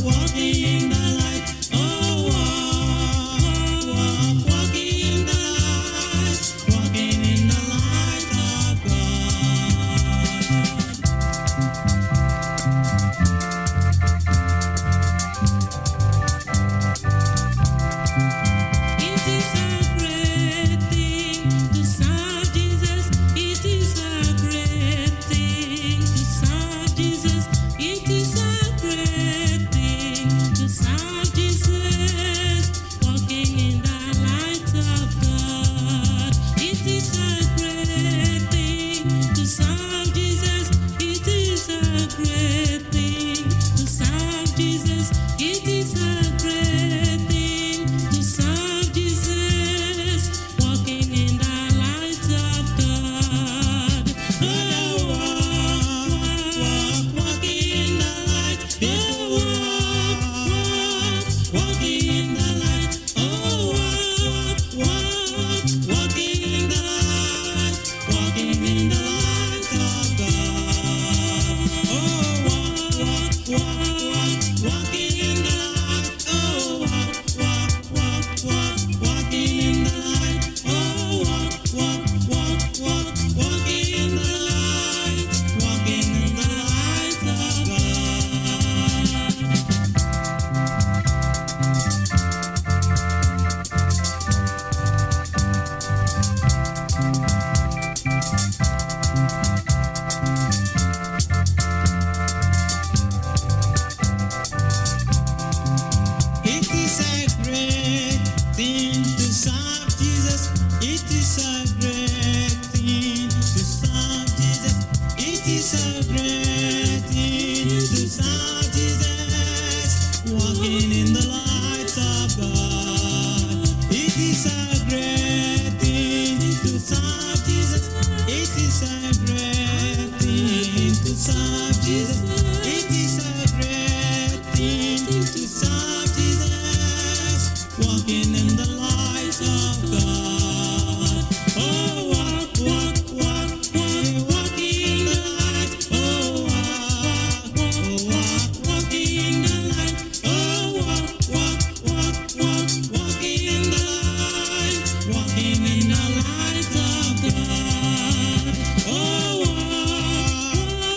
walking in the light. Oh, walking in the light, walking in the light of God. It is a great thing to serve Jesus. It is a great thing to serve Jesus. It is a great thing to serve Jesus, walking in the light of God. It is a great thing to serve Jesus. It is a great thing to serve Jesus. It is a great thing to serve Jesus, walking in the light of God. Oh, walking in the light. Oh, walking in the light. Oh, walking in the light, walking in the light of God. Oh, walking in the light. Oh, walking in the light. Oh, walking in the light, walking in the light of God. It is a great thing to serve Jesus. It is a great thing to serve Jesus. It is a great thing to serve Jesus, walking in the light of God. It is a great thing to serve Jesus. It is a great thing to serve Jesus. It is a great thing to serve Jesus, walking in the light of God. Oh, walking in the light. Oh, walking in the light. Oh, walking in the light, walking in the light of God. Oh,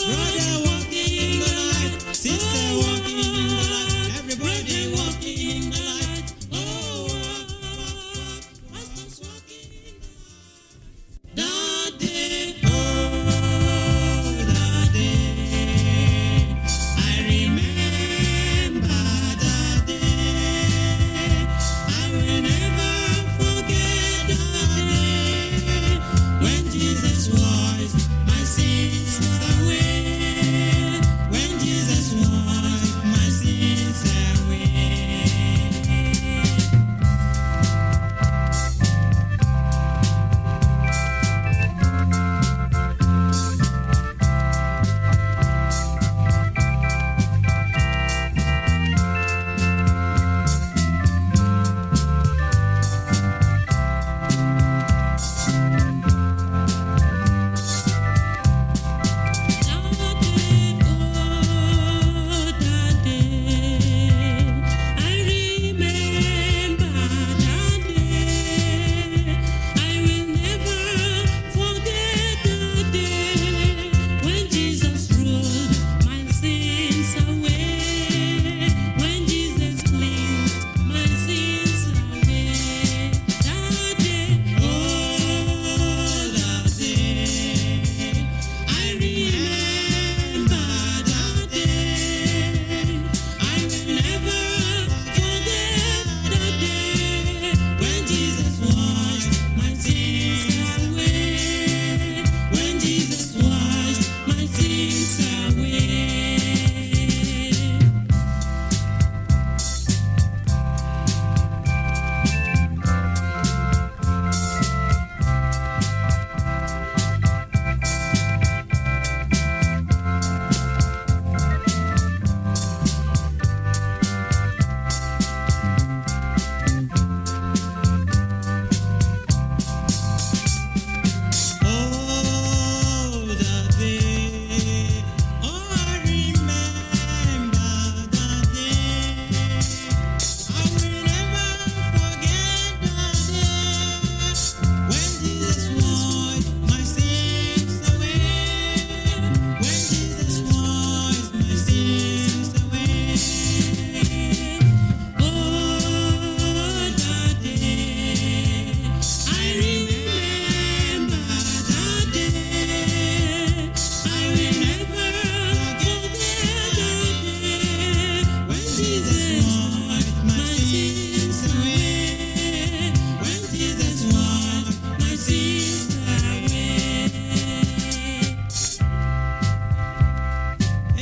brother, walking in the light, sister, walking in the light, everybody walking in the light. Oh, pastors walking in the light. That day, that day, I remember that day. I will never forget that day when Jesus washed my sins away. When Jesus washed my sins away.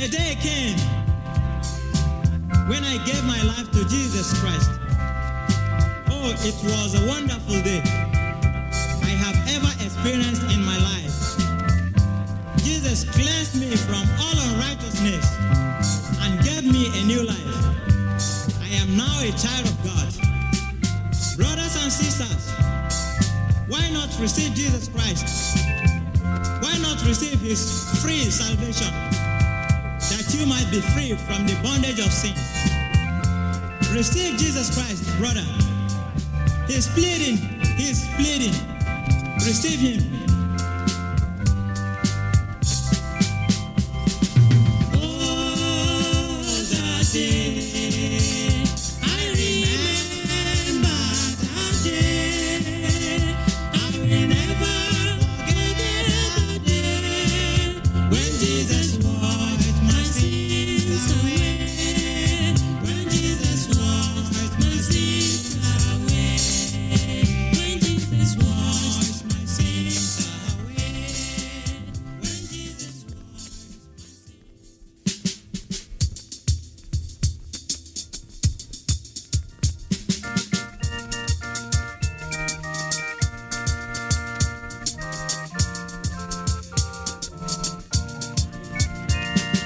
A day came when I gave my life to Jesus Christ. Oh, it was a wonderful day I have ever experienced in my life. Jesus cleansed me from all unrighteousness and gave me a new life. I am now a child of God. Brothers and sisters, why not receive Jesus Christ? Why not receive his free salvation, that you might be free from the bondage of sin? Receive Jesus Christ, brother. He's pleading, he's pleading. Receive him. Oh, that day, I remember that day. I will never forget that day when Jesus washed my sins away. When Jesus washed my sins away. When Jesus washed my sins away. When Jesus washed my sins.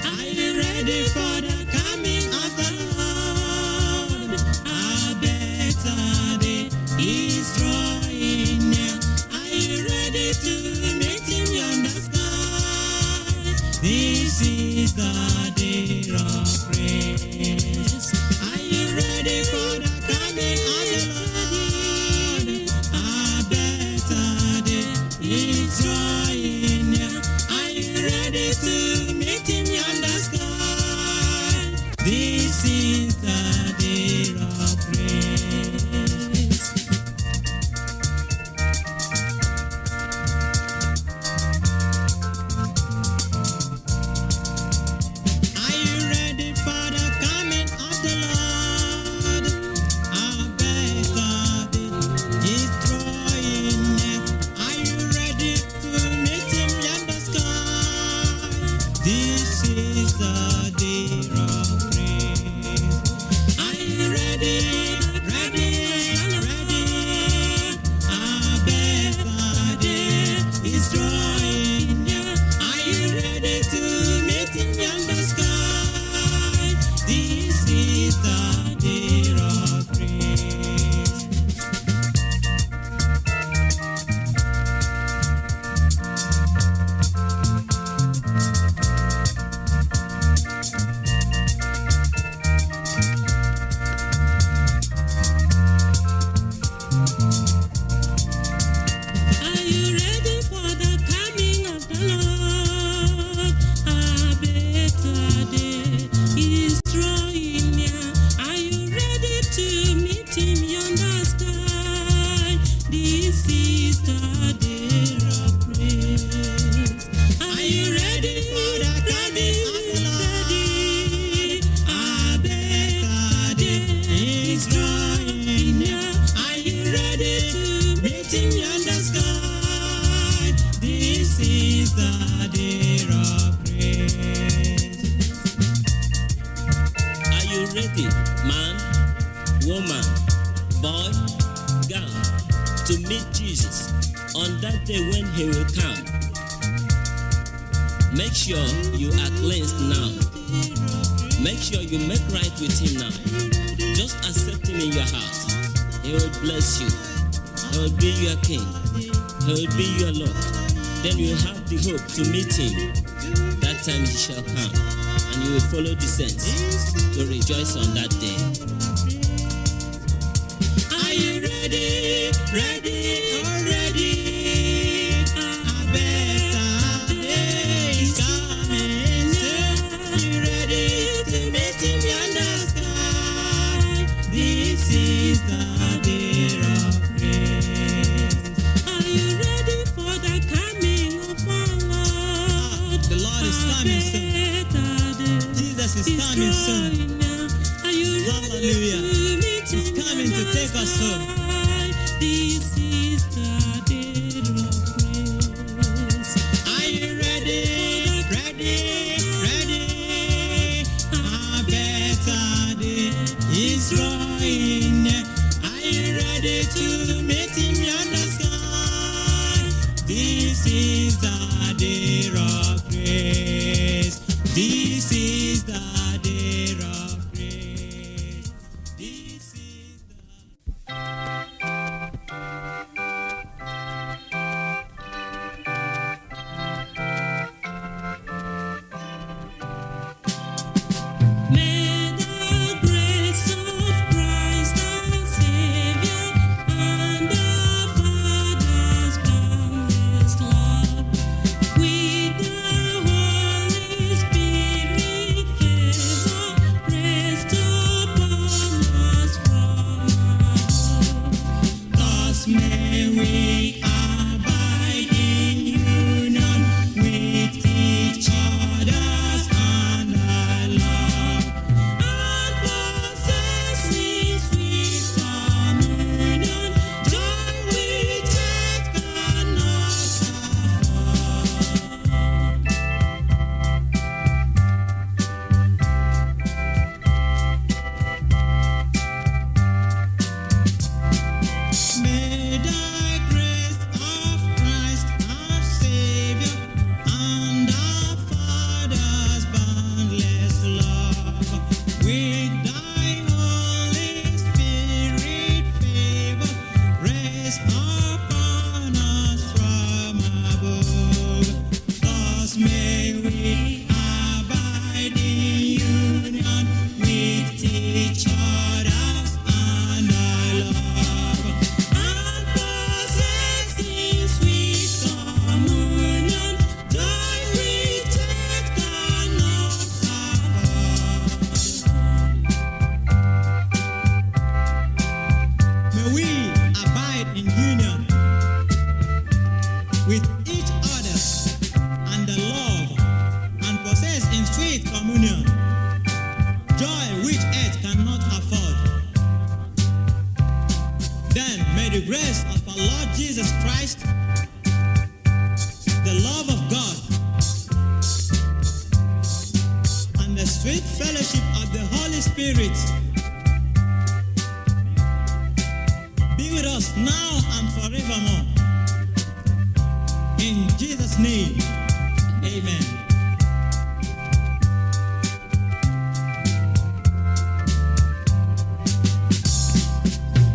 Are you ready for the coming of the Lord? A better day is drawing near. Are you ready to meet him yonder sky? This is the day of praise. Are you ready for the coming of the Lord? A better day is drawing near. Are you ready to meet him yonder sky? This is the day of praise. Are you ready for the coming of the Lord? A better day is drawing near. Are you ready to meet him yonder sky? This is the day of praise. Are you ready? Ready? Ready? A better day is drawing near. Are you ready to meet him yonder sky? This is the day of praise. Are you ready for the coming of the Lord? A better day is drawing near. Are you ready to meet him yonder sky? This is the day of praise. Are you ready for the coming of the Lord? A better day is drawing near. Are you ready to meet him yonder sky? This is the day of praise. Are you ready, man, woman, boy, girl, to meet Jesus on that day when he will come? Make sure you are cleansed now. Make sure you make right with him now. Just accept him in your heart. He will bless you. He will be your king. He will be your Lord. Then you have the hope to meet him. That time he shall come, and you will follow the saints to rejoice on that day. Are you ready? Ready? Ready? A better day is coming soon. Are you ready to meet him yonder sky? This is the day of praise. Are you ready for the coming of our Lord? The Lord is coming soon. Jesus is coming soon. Hallelujah. He's coming to take us home. This is the day of praise. Are you ready? Ready? Ready? we abide in union with each other and our love, and possess in sweet communion, joy which earth cannot afford. May we abide in union with each other and the love, and possess in sweet communion joy which earth cannot afford. Then may the grace of our Lord Jesus Christ, the love of God, and the sweet fellowship of the Holy Spirit be with us now and forevermore. In Jesus' name, amen.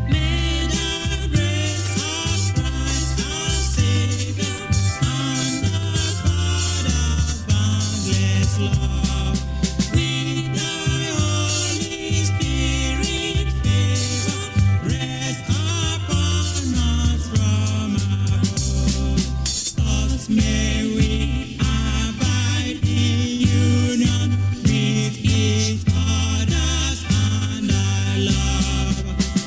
May the grace of Christ our Savior and the Father's boundless love, with the Holy Spirit favor, rest upon us from above. Thus may we abide in union with each other and our love,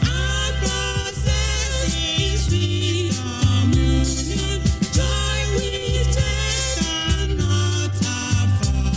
and possess in sweet communion joy which earth cannot afford.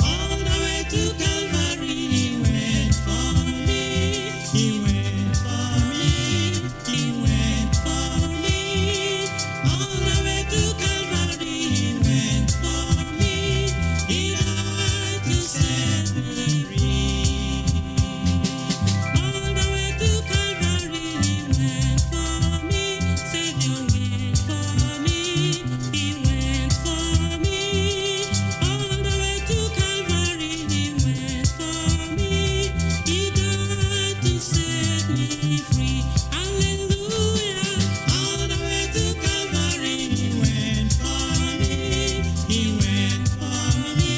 All the way to Calvary, he went for me. He went for me. He went for me. All the way to Calvary, he went for me. He died to set me free. All the way to Calvary, he went for me. Savior went for me. He went for me. All the way to Calvary, he went for me. He died to set me free. Hallelujah. All the way to Calvary, he went for me. He went for me.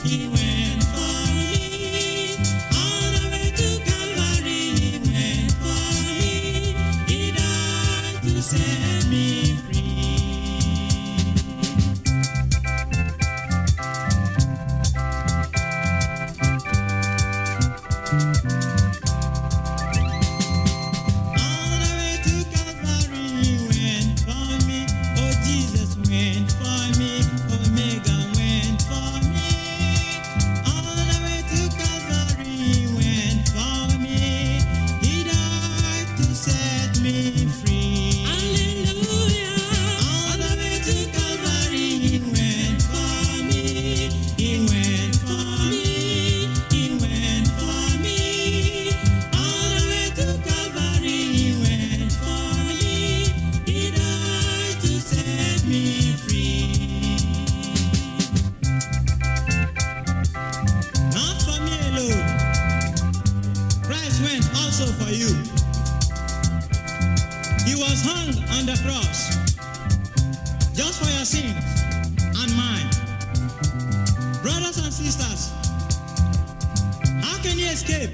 He went for me. All the way to Calvary, he went for me. He died to set me free. All the way to Calvary, he went for me. Oh, Jesus went for me. Omega went for me. All the way to Calvary, he went for me. He died to set me free. Hallelujah. All the way to Calvary, he went for me. He went for me. He went for me. All the way to Calvary, he went for me. He died to set me free. Not for me alone. Christ went also for you. He was hung on the cross just for your sins and mine. Brothers and sisters, how can you escape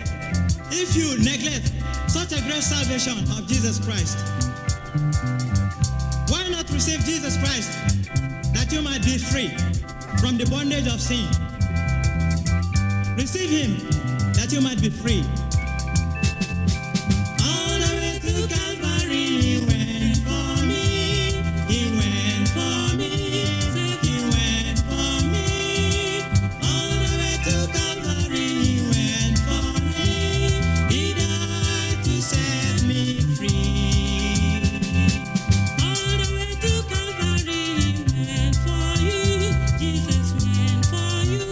if you neglect such a great salvation of Jesus Christ? Why not receive Jesus Christ that you might be free from the bondage of sin? Receive him that you might be free. All the way to Calvary, he went for me. He went for me. He went for me. All the way to Calvary, he went for me. He died to set me free. All the way to Calvary, he went for you. Jesus went for you.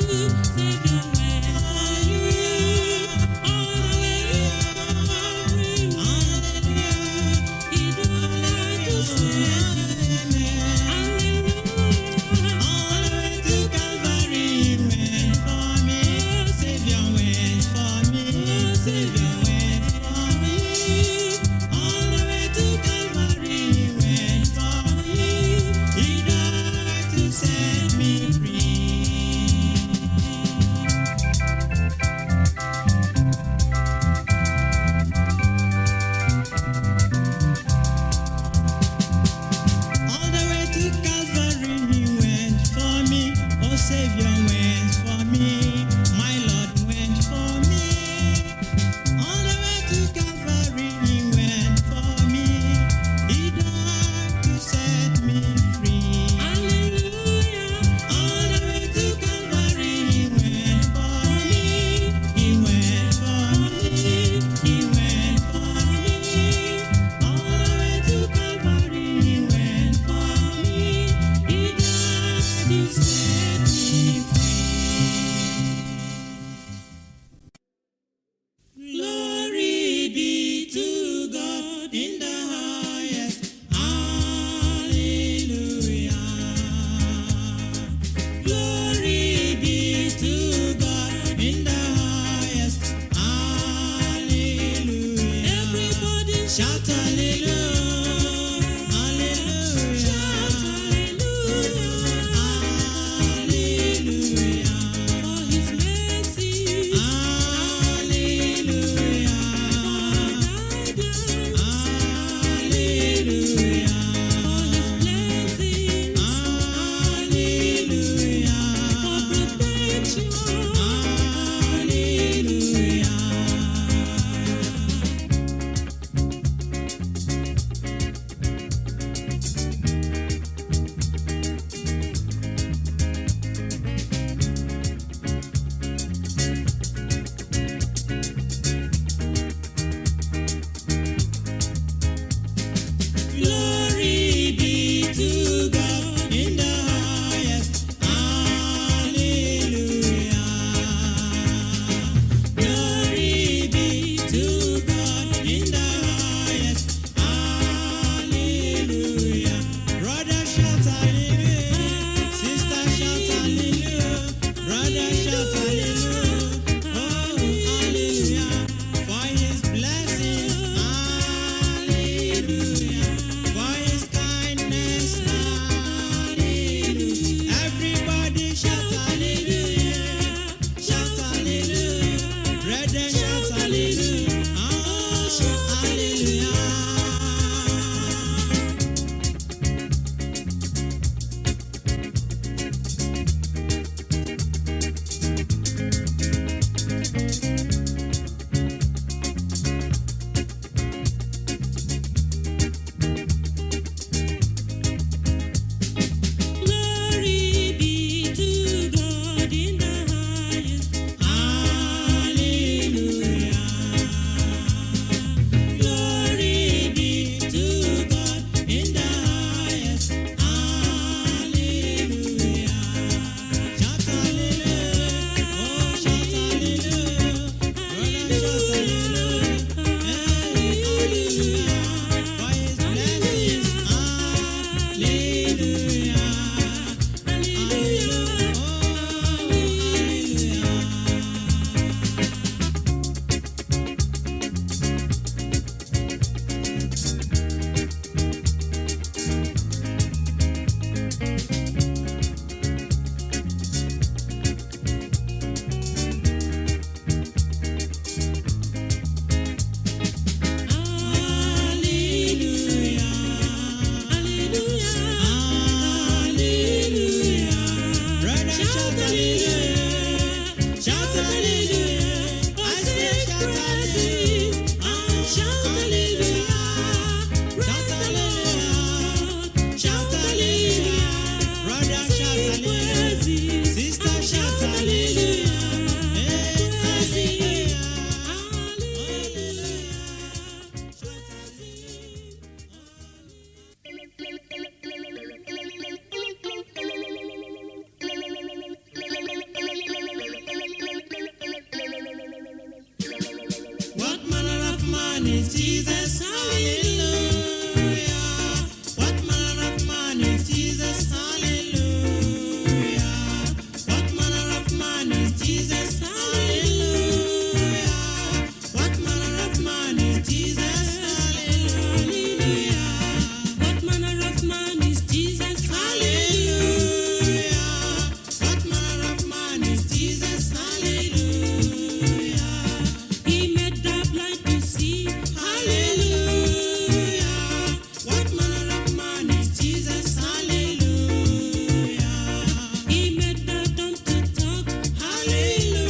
Jesus? Hallelujah. What manner of man is Jesus? Hallelujah. What manner of man is Jesus? Hallelujah. What manner of man is Jesus? Hallelujah. He made the blind to see. Hallelujah. What manner of man is Jesus? Hallelujah. He made the dumb to talk. Hallelujah.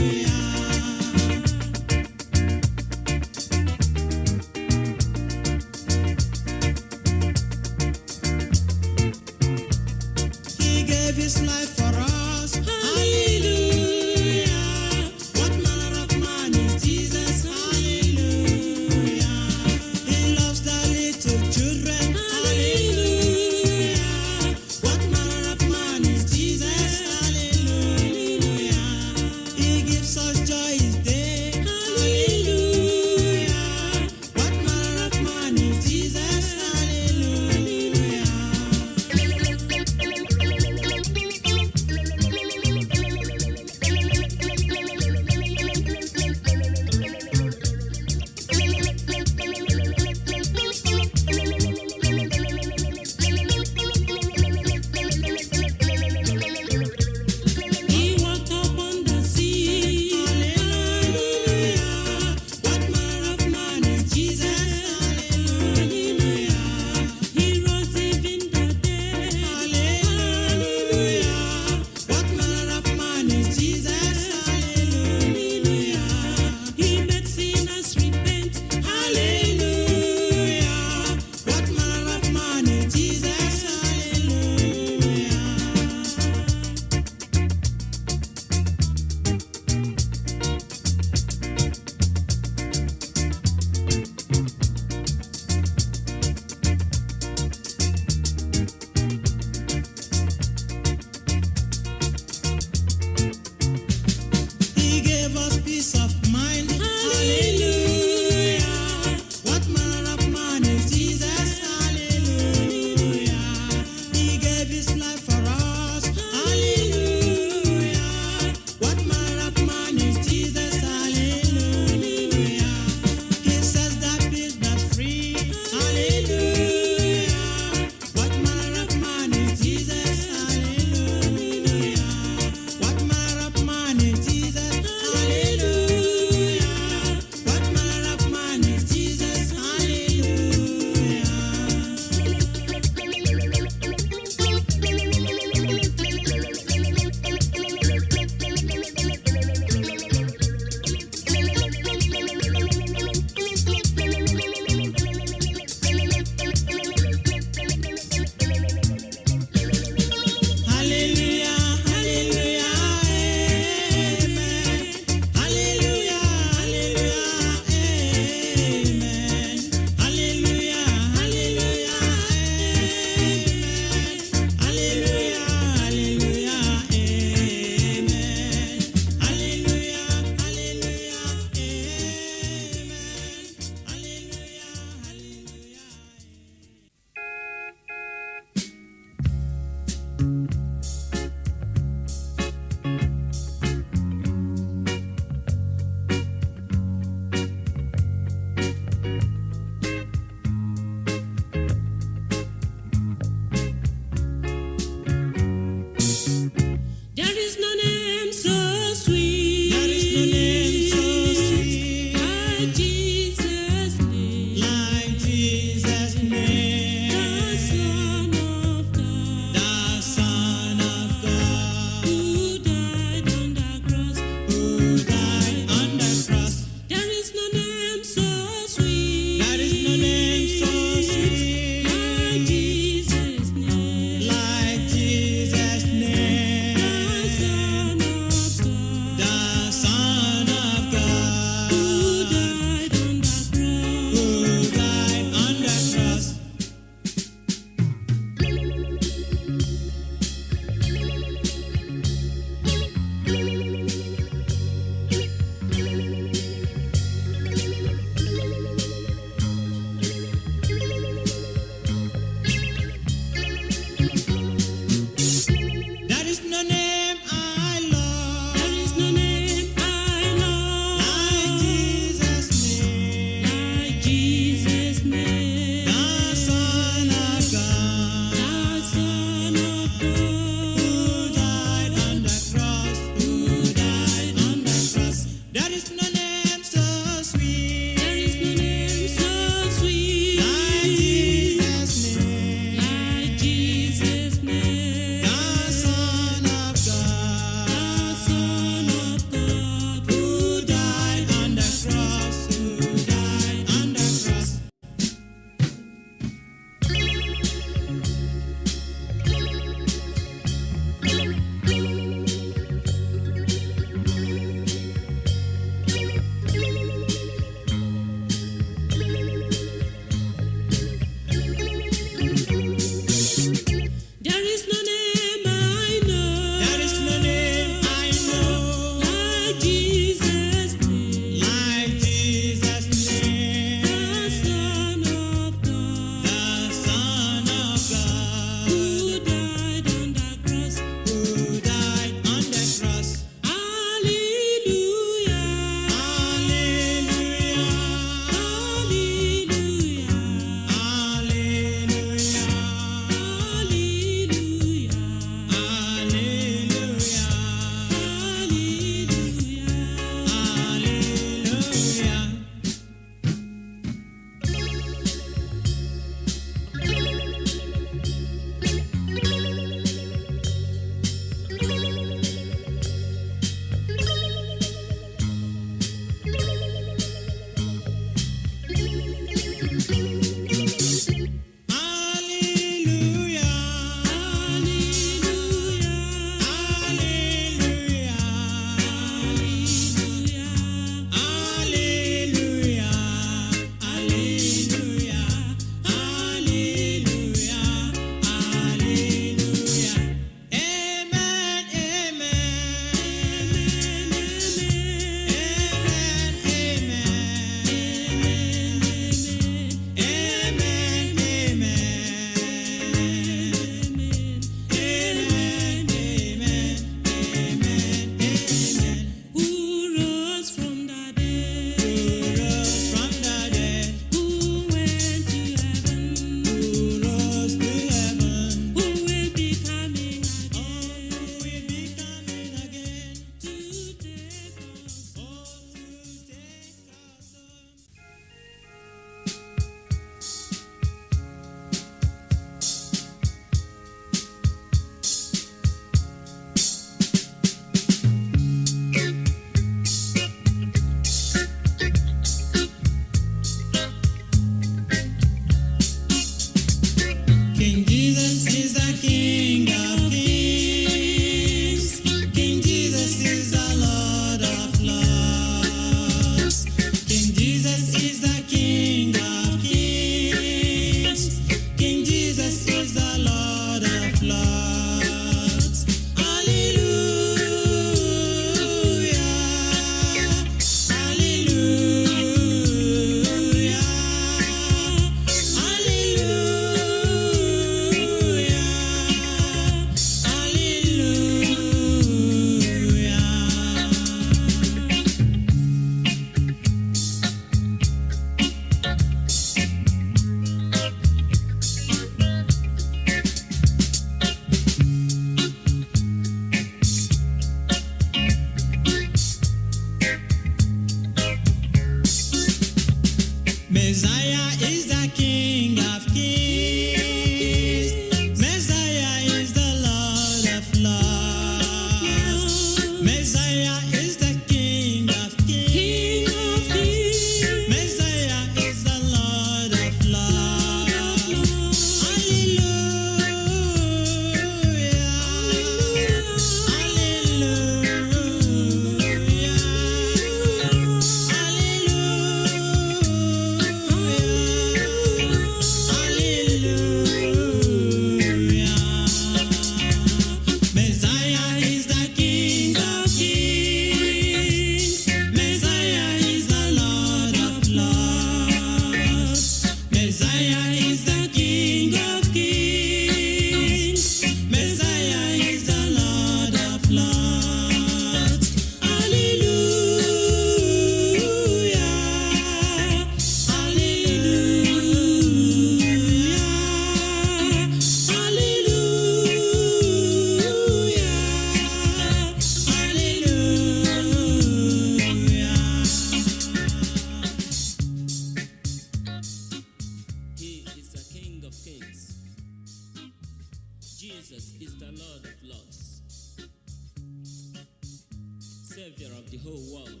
of the whole world.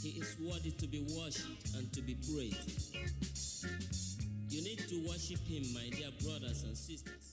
He is worthy to be worshipped and to be praised. You need to worship him, my dear brothers and sisters.